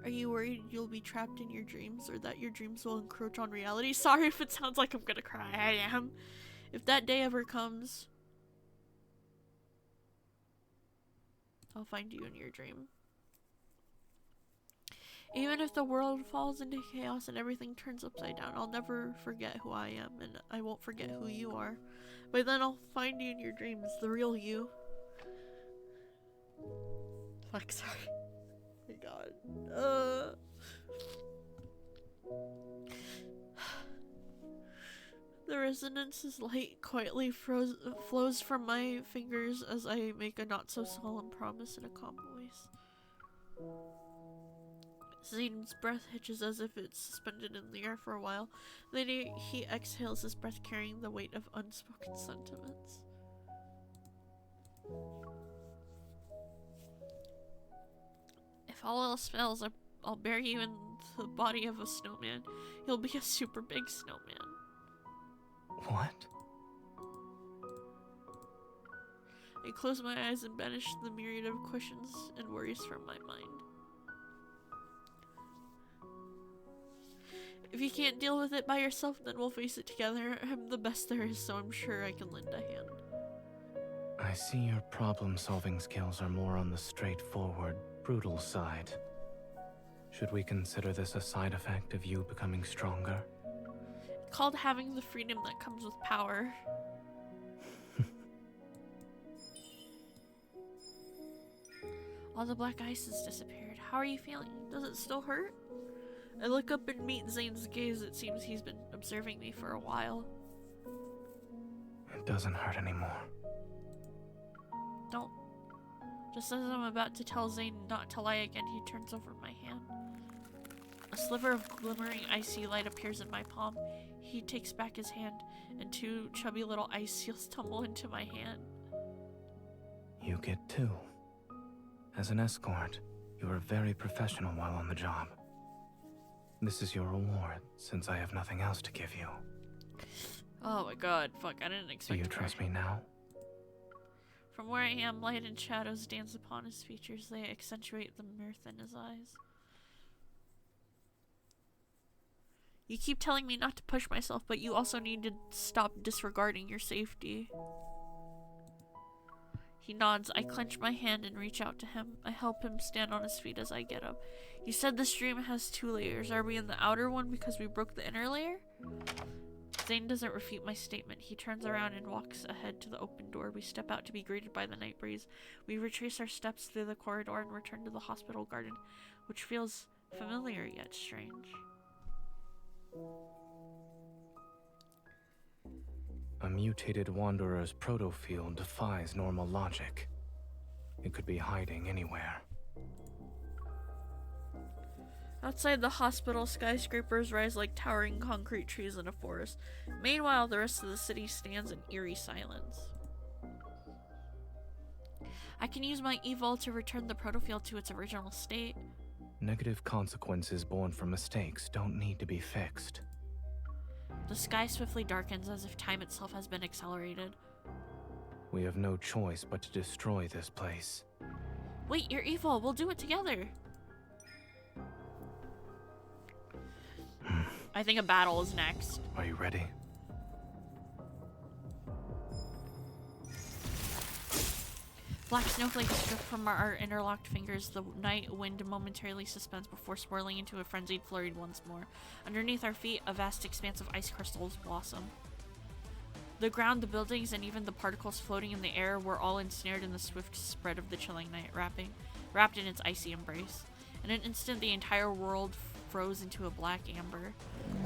Are you worried you'll be trapped in your dreams or that your dreams will encroach on reality? Sorry if it sounds like I'm gonna cry. I am. If that day ever comes, I'll find you in your dream. Even if the world falls into chaos and everything turns upside down, I'll never forget who I am, and I won't forget who you are. But then I'll find you in your dreams, the real you. Fuck, sorry. Oh my god. The resonance's light quietly flows from my fingers as I make a not-so-solemn promise in a calm voice. Zane's breath hitches as if it's suspended in the air for a while. Then he exhales, his breath carrying the weight of unspoken sentiments. If all else fails, I'll bury you in the body of a snowman. You'll be a super big snowman. What? I close my eyes and banish the myriad of questions and worries from my mind. If you can't deal with it by yourself, then we'll face it together. I'm the best there is, so I'm sure I can lend a hand. I see your problem-solving skills are more on the straightforward, brutal side. Should we consider this a side effect of you becoming stronger? It's called having the freedom that comes with power. All the black ice has disappeared. How are you feeling? Does it still hurt? I look up and meet Zane's gaze. It seems he's been observing me for a while. It doesn't hurt anymore. Don't. Just as I'm about to tell Zane not to lie again, he turns over my hand. A sliver of glimmering icy light appears in my palm. He takes back his hand, and two chubby little ice seals tumble into my hand. You get two. As an escort, you are very professional while on the job. This is your reward, since I have nothing else to give you. Oh my god, fuck, I didn't expect Do you trust me now? From where I am, light and shadows dance upon his features. They accentuate the mirth in his eyes. You keep telling me not to push myself, but you also need to stop disregarding your safety. He nods. I clench my hand and reach out to him. I help him stand on his feet as I get up. You said this dream has 2 layers. Are we in the outer one because we broke the inner layer? Zane doesn't refute my statement. He turns around and walks ahead to the open door. We step out to be greeted by the night breeze. We retrace our steps through the corridor and return to the hospital garden, which feels familiar yet strange. A mutated wanderer's protofield defies normal logic. It could be hiding anywhere. Outside the hospital, skyscrapers rise like towering concrete trees in a forest. Meanwhile, the rest of the city stands in eerie silence. I can use my evol to return the protofield to its original state. Negative consequences born from mistakes don't need to be fixed. The sky swiftly darkens as if time itself has been accelerated. We have no choice but to destroy this place. Wait, you're evil. We'll do it together. I think a battle is next. Are you ready? Black snowflakes strip from our interlocked fingers. The night wind momentarily suspends before swirling into a frenzied flurry once more. Underneath our feet, a vast expanse of ice crystals blossom. The ground, the buildings, and even the particles floating in the air were all ensnared in the swift spread of the chilling night, wrapped in its icy embrace. In an instant, the entire world froze into a black amber.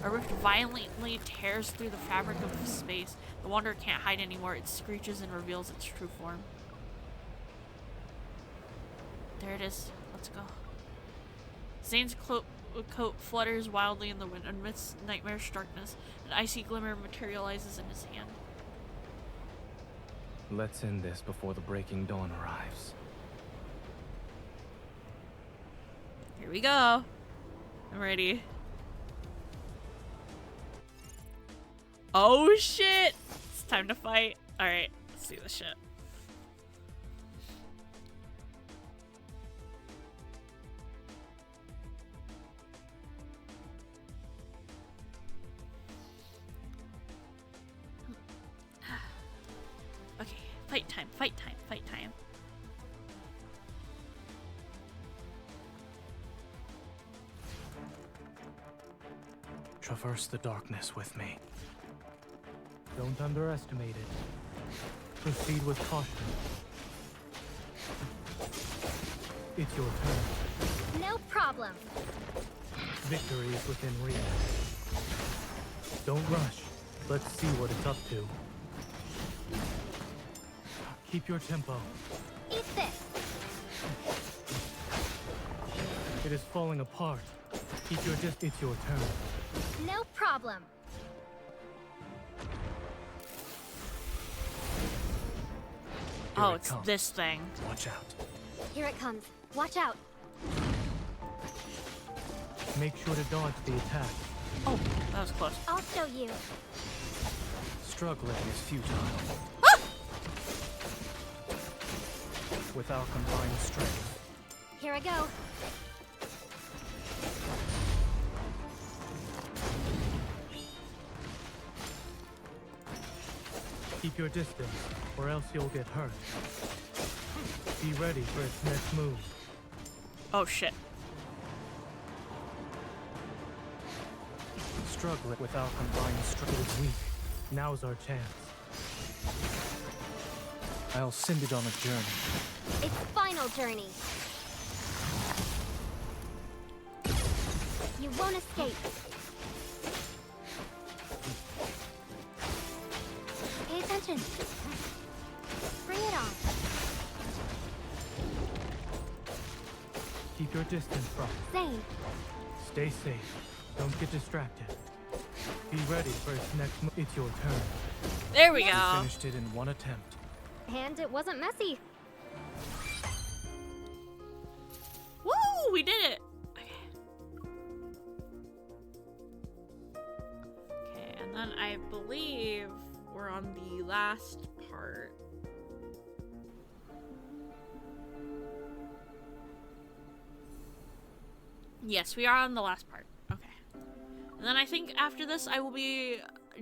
A rift violently tears through the fabric of space. The Wanderer can't hide anymore. It screeches and reveals its true form. There it is. Let's go. Zane's coat flutters wildly in the wind. Amidst nightmarish darkness, an icy glimmer materializes in his hand. Let's end this before the breaking dawn arrives. Here we go. I'm ready. Oh shit! It's time to fight. Alright, let's see this shit. Okay, fight time, fight time, fight time. Traverse the darkness with me. Don't underestimate it. Proceed with caution. It's your turn. No problem. Victory is within reach. Don't rush. Let's see what it's up to. Keep your tempo. Eat this. It is falling apart. Keep your distance. It's your turn. No problem. Oh, it's this thing. Watch out. Here it comes. Watch out. Make sure to dodge the attack. Oh, that was close. I'll show you. Struggling is futile. Ah! With our combined strength. Here I go. Keep your distance, or else you'll get hurt. Be ready for its next move. Oh shit. Struggling with our combined strength is weak. Now's our chance. I'll send it on a journey. Its final journey. You won't escape. Pay attention. Bring it on. Keep your distance from it. Zane. Stay safe. Don't get distracted. Be ready for its next move. It's your turn. There we You go. finished it in one attempt. And it wasn't messy. Woo! We did it! Okay, and then I believe we're on the last part. Yes, we are on the last part. Okay. And then I think after this I will be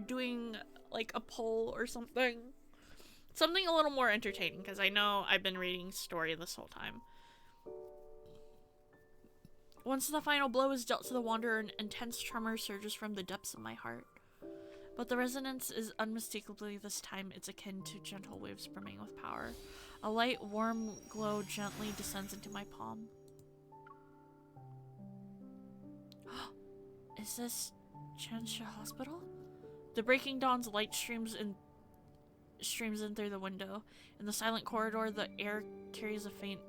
doing like a poll or something. Something a little more entertaining, because I know I've been reading story this whole time. Once the final blow is dealt to the Wanderer, an intense tremor surges from the depths of my heart. But the resonance is unmistakably this time. It's akin to gentle waves brimming with power. A light, warm glow gently descends into my palm. Is this Chansha Hospital? The breaking dawn's light streams in through the window. In the silent corridor, the air carries a faint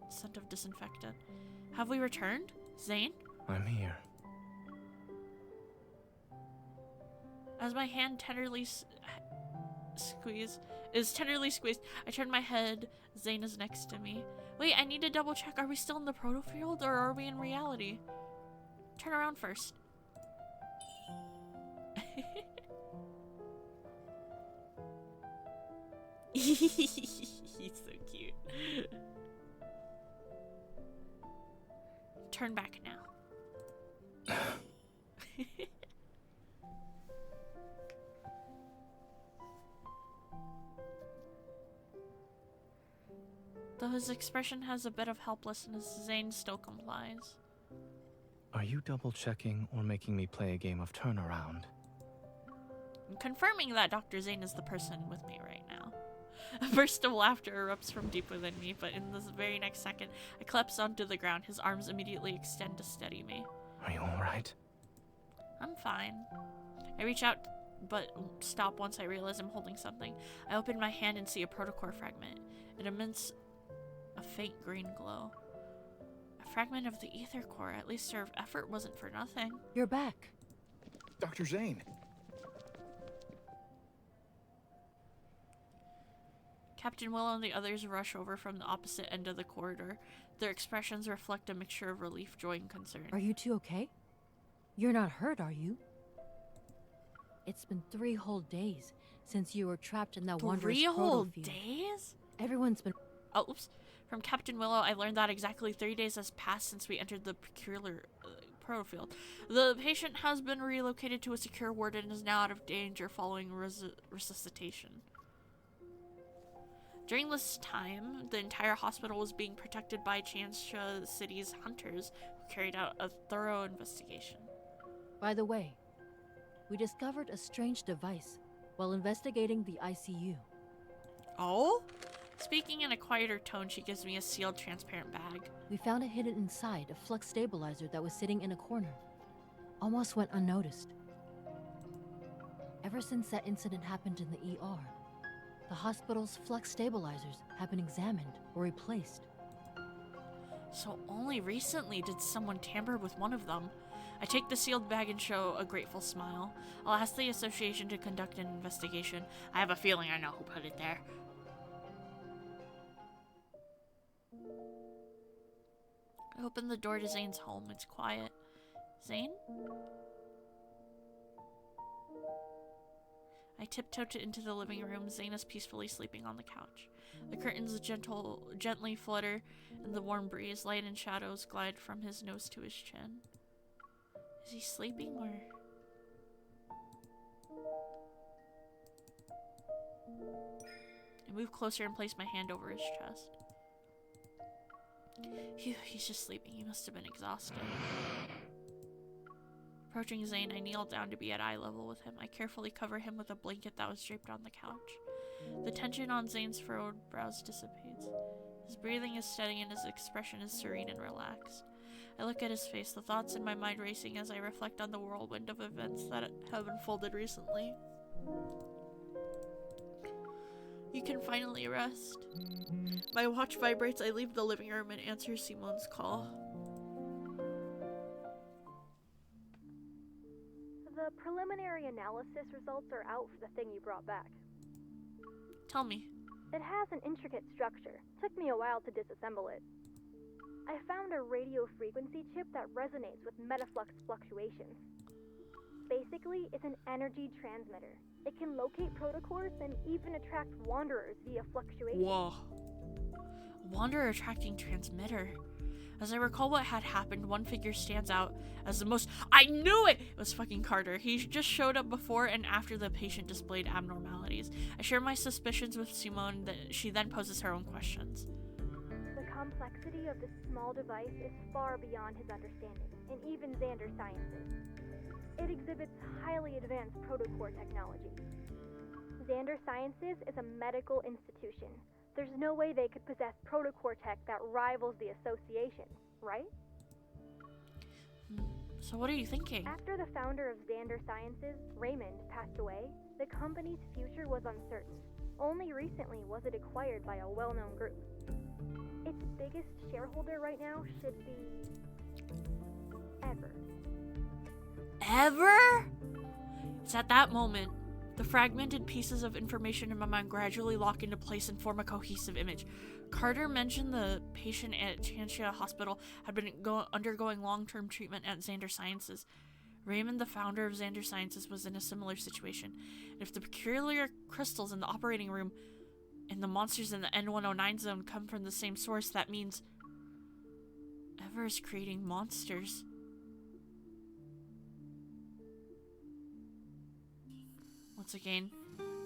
scent of disinfectant. Have we returned? Zane? I'm here. As my hand tenderly tenderly squeezed, I turn my head. Zane is next to me. Wait, I need to double check. Are we still in the proto field or are we in reality? Turn around first. He's so cute. Turn back now. Though his expression has a bit of helplessness, Zane still complies. Are you double-checking or making me play a game of turnaround? I'm confirming that Dr. Zane is the person with me right now. A burst of laughter erupts from deep within me, but in this very next second, I collapse onto the ground. His arms immediately extend to steady me. Are you alright? I'm fine. I reach out, but stop once I realize I'm holding something. I open my hand and see a protocore fragment. It emits a faint green glow. A fragment of the ether core. At least her effort wasn't for nothing. You're back. Dr. Zane. Captain Willow and the others rush over from the opposite end of the corridor. Their expressions reflect a mixture of relief, joy, and concern. Are you two okay? You're not hurt, are you? It's been 3 whole days since you were trapped in that Wanderer's 3 whole proto-field. days? Everyone's been... Oh, oops. From Captain Willow, I learned that exactly 3 days has passed since we entered the peculiar proto-field. The patient has been relocated to a secure ward and is now out of danger following resuscitation. During this time, the entire hospital was being protected by Chansha City's hunters, who carried out a thorough investigation. By the way, we discovered a strange device while investigating the ICU. Oh? Speaking in a quieter tone, she gives me a sealed, transparent bag. We found it hidden inside a flux stabilizer that was sitting in a corner. Almost went unnoticed. Ever since that incident happened in the ER, the hospital's flux stabilizers have been examined or replaced. So only recently did someone tamper with one of them. I take the sealed bag and show a grateful smile. I'll ask the association to conduct an investigation. I have a feeling I know who put it there. I open the door to Zane's home. It's quiet. Zane? I tiptoe into the living room. Zane is peacefully sleeping on the couch. The curtains gently flutter, and the warm breeze, light and shadows glide from his nose to his chin. Is he sleeping or... I move closer and place my hand over his chest. Phew, he's just sleeping. He must have been exhausted. Approaching Zane, I kneel down to be at eye level with him. I carefully cover him with a blanket that was draped on the couch. The tension on Zane's furrowed brows dissipates. His breathing is steady and his expression is serene and relaxed. I look at his face, the thoughts in my mind racing as I reflect on the whirlwind of events that have unfolded recently. You can finally rest. My watch vibrates. I leave the living room and answer Simone's call. The preliminary analysis results are out for the thing you brought back. Tell me. It has an intricate structure. Took me a while to disassemble it. I found a radio frequency chip that resonates with metaflux fluctuations. Basically, it's an energy transmitter. It can locate protocores and even attract wanderers via fluctuation. Whoa. Wanderer attracting transmitter. As I recall what had happened, one figure stands out as the most— I knew it! It was fucking Carter. He just showed up before and after the patient displayed abnormalities. I share my suspicions with Simone that she then poses her own questions. The complexity of this small device is far beyond his understanding, and even Xander Sciences. It exhibits highly advanced protocore technology. Xander Sciences is a medical institution. There's no way they could possess protocore tech that rivals the association, right? So what are you thinking? After the founder of Xander Sciences, Raymond, passed away, the company's future was uncertain. Only recently was it acquired by a well-known group. Its biggest shareholder right now should be... Ever. Ever? It's at that moment the fragmented pieces of information in my mind gradually lock into place and form a cohesive image. Carter mentioned the patient at Chantia Hospital had been undergoing long-term treatment at Xander Sciences. Raymond, the founder of Xander Sciences, was in a similar situation. And if the peculiar crystals in the operating room and the monsters in the N109 zone come from the same source, that means Ever is creating monsters.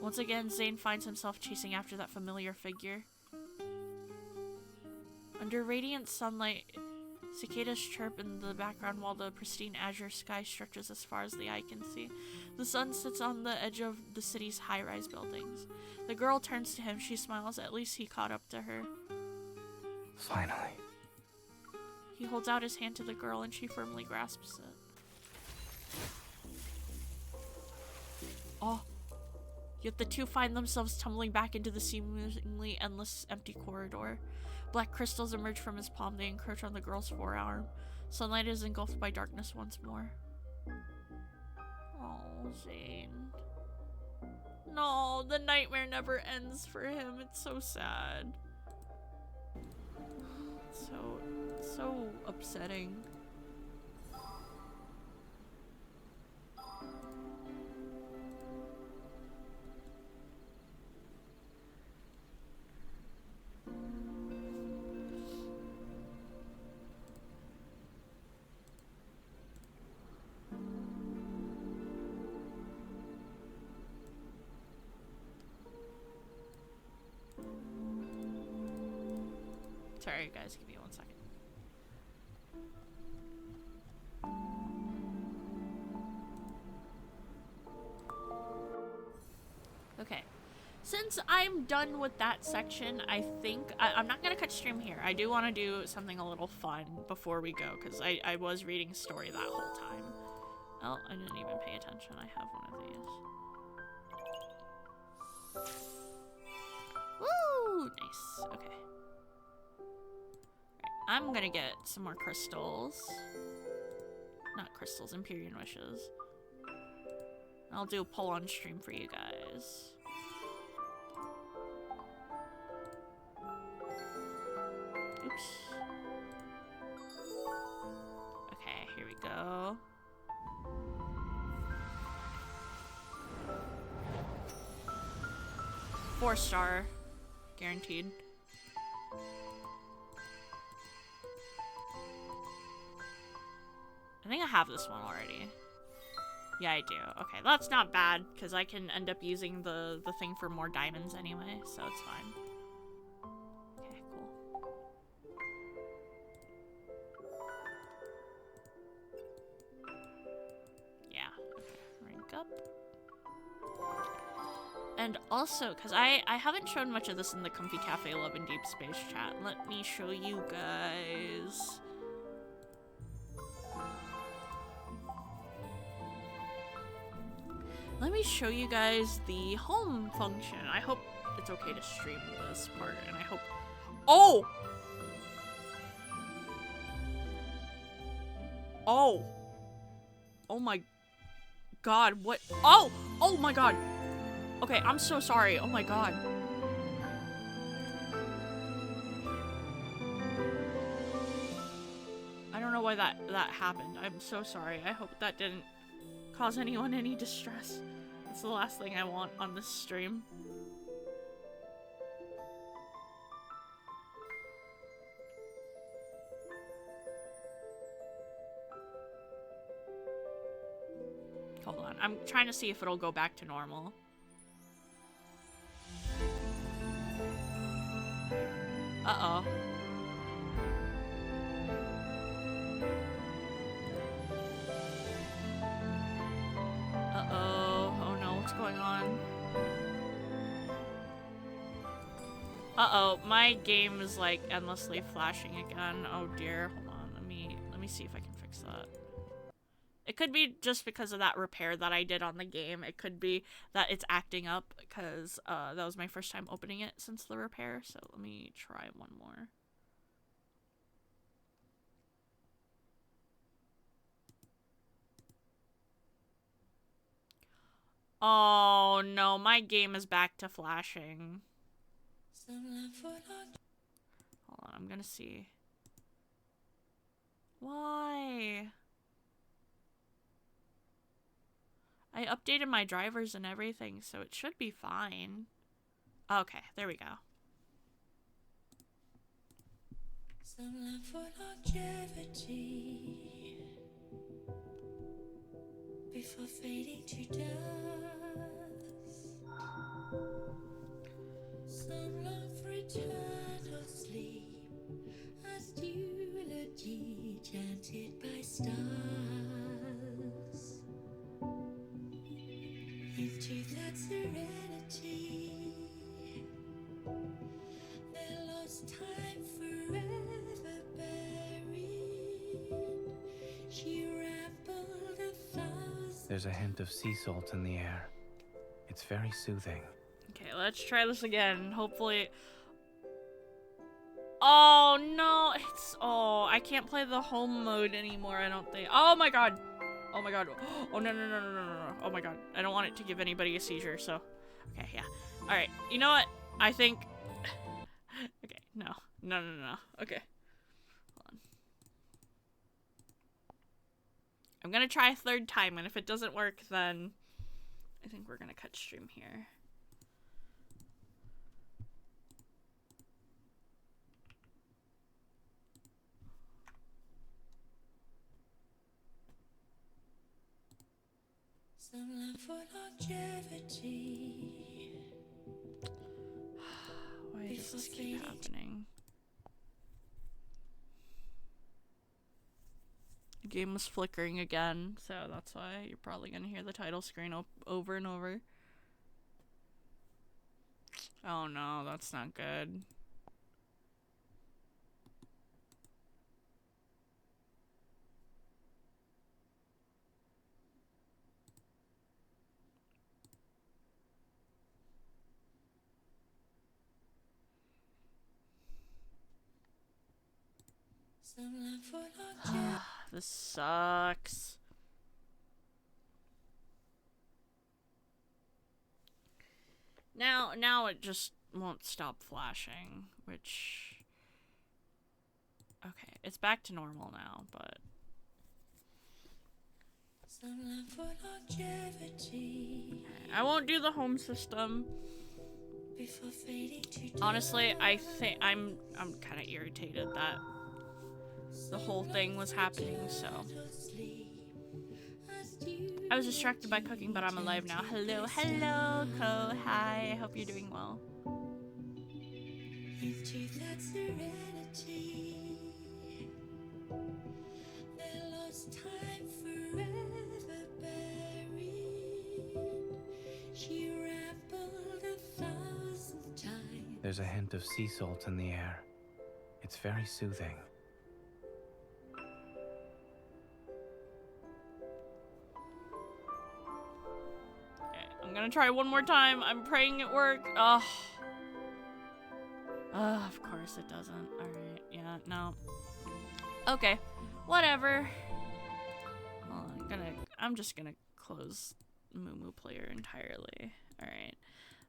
Once again, Zane finds himself chasing after that familiar figure. Under radiant sunlight, cicadas chirp in the background while the pristine azure sky stretches as far as the eye can see. The sun sits on the edge of the city's high-rise buildings. The girl turns to him. She smiles. At least he caught up to her. Finally. He holds out his hand to the girl and she firmly grasps it. Oh. Yet the two find themselves tumbling back into the seemingly endless empty corridor. Black crystals emerge from his palm. They encroach on the girl's forearm. Sunlight is engulfed by darkness once more. Oh, Zane. No, the nightmare never ends for him. It's so sad. So upsetting. Sorry guys, give me 1 second. Okay, since I'm done with that section, I think I'm not gonna cut stream here. I do want to do something a little fun before we go, because I was reading a story that whole time. Oh, I didn't even pay attention. I have one of these. Woo! Nice. Okay. I'm gonna get some more crystals. Not crystals, Empyrean Wishes. I'll do a poll on stream for you guys. Oops. Okay, here we go. Four-star. Guaranteed. I think I have this one already. Yeah, I do. Okay, that's not bad, because I can end up using the thing for more diamonds anyway, so it's fine. Okay, cool. Yeah, okay, rank up. And also, because I haven't shown much of this in the Comfy Cafe Love and Deep Space chat, let me show you guys. Let me show you guys the home function. I hope it's okay to stream this part, and I hope— Oh! Oh! Oh my god, what— Oh! Oh my god! Okay, I'm so sorry. Oh my god. I don't know why that happened. I'm so sorry. I hope that didn't cause anyone any distress. It's the last thing I want on this stream. Hold on. I'm trying to see if it'll go back to normal. Uh-oh. Uh-oh. Oh no, what's going on? Uh-oh, my game is like endlessly flashing again. Oh dear. Hold on. Let me see if I can fix that. It could be just because of that repair that I did on the game. It could be that it's acting up because that was my first time opening it since the repair. So let me try one more. Oh no, my game is back to flashing. Hold on, I'm gonna see. Why? I updated my drivers and everything, so it should be fine. Okay, there we go. Some love for longevity before fading to dust. Some long for eternal sleep as eulogy chanted by stars. Into that serenity, their lost time forever buried. She rambled 1,000. There's a hint of sea salt in the air. It's very soothing. Okay, let's try this again. Hopefully. Oh no, oh, I can't play the home mode anymore, I don't think. Oh my god. Oh my god. Oh no no no no no no. Oh my god. I don't want it to give anybody a seizure, so. Okay, yeah. Alright, you know what? I think. Okay, no. No no no. Okay. Hold on. I'm gonna try a third time, and if it doesn't work, then I think we're gonna cut stream here. Some love for longevity. Why does this keep happening? The game was flickering again, so that's why you're probably gonna hear the title screen over and over. Oh no, that's not good. Some love for longevity. This sucks. Now it just won't stop flashing, which... Okay, it's back to normal now, but... Some love for longevity. I won't do the home system. Before fading to Honestly, I think I'm kind of irritated that the whole thing was happening, so... I was distracted by cooking, but I'm alive now. Hello, hello, Ko. Hi, I hope you're doing well. into that serenity, their lost time forever buried. She rambled 1,000 times. There's a hint of sea salt in the air. It's very soothing. I'm gonna try one more time. I'm praying it works. Ugh. Of course it doesn't. Alright, yeah, no. Okay, whatever. Well, I'm just gonna close Moo Player entirely. Alright.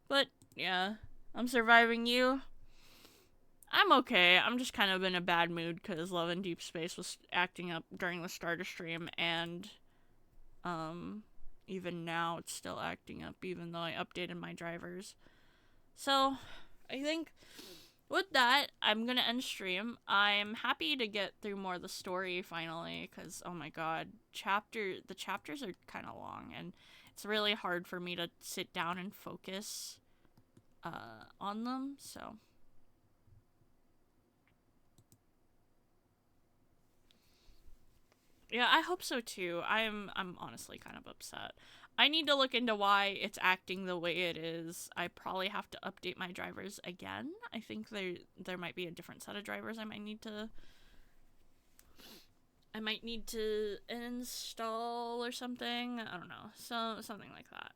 But, yeah, I'm surviving you. I'm okay. I'm just kind of in a bad mood because Love and Deepspace was acting up during the starter stream, and, even now it's still acting up even though I updated my drivers. So, I think with that, I'm gonna end stream. I'm happy to get through more of the story finally, because oh my god, the chapters are kind of long, and it's really hard for me to sit down and focus on them. So yeah, I hope so too. I'm honestly kind of upset. I need to look into why it's acting the way it is. I probably have to update my drivers again. I think there might be a different set of drivers I might need to install or something. I don't know. So something like that.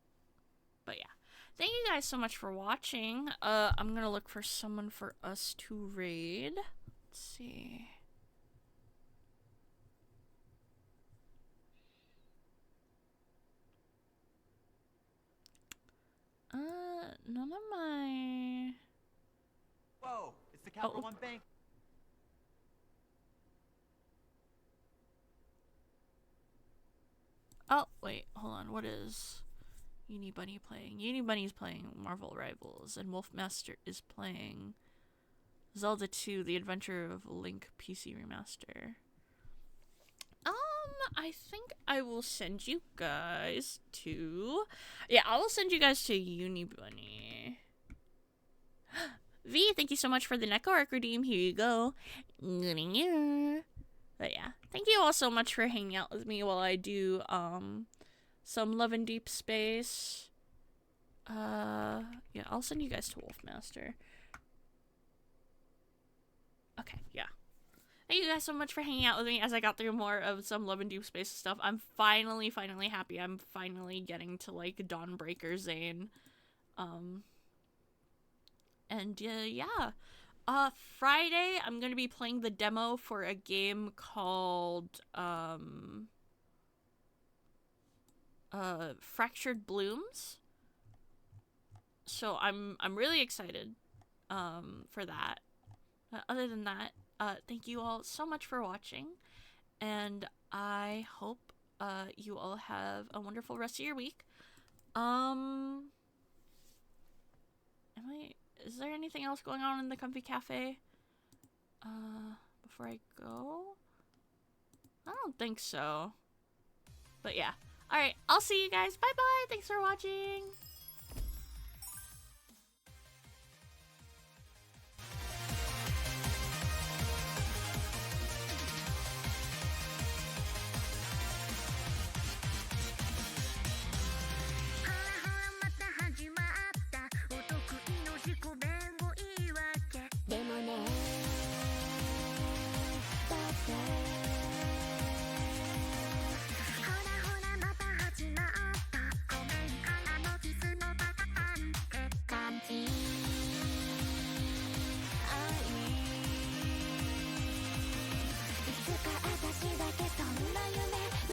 But yeah. Thank you guys so much for watching. I'm gonna look for someone for us to raid. Let's see. None of my... Whoa, it's the Capital One Bank. Oh, wait, hold on. What is Uni Bunny playing? Uni Bunny's playing Marvel Rivals, and Wolfmaster is playing Zelda 2, The Adventure of Link PC Remaster. I think I will send you guys to... Yeah, I will send you guys to Uni Bunny. V, thank you so much for the Neko Arc redeem. Here you go. But yeah, thank you all so much for hanging out with me while I do some Love and Deep Space. Yeah, I'll send you guys to Wolfmaster. Okay, yeah. Thank you guys so much for hanging out with me as I got through more of some Love and Deep Space stuff. I'm finally happy. I'm finally getting to, like, Dawnbreaker Zane. And, yeah. Friday, I'm gonna be playing the demo for a game called, Fractured Blooms. So I'm really excited, for that. Other than that, thank you all so much for watching, and I hope, you all have a wonderful rest of your week. Is there anything else going on in the Comfy Cafe? Before I go? I don't think so. But yeah. Alright, I'll see you guys. Bye-bye. Thanks for watching.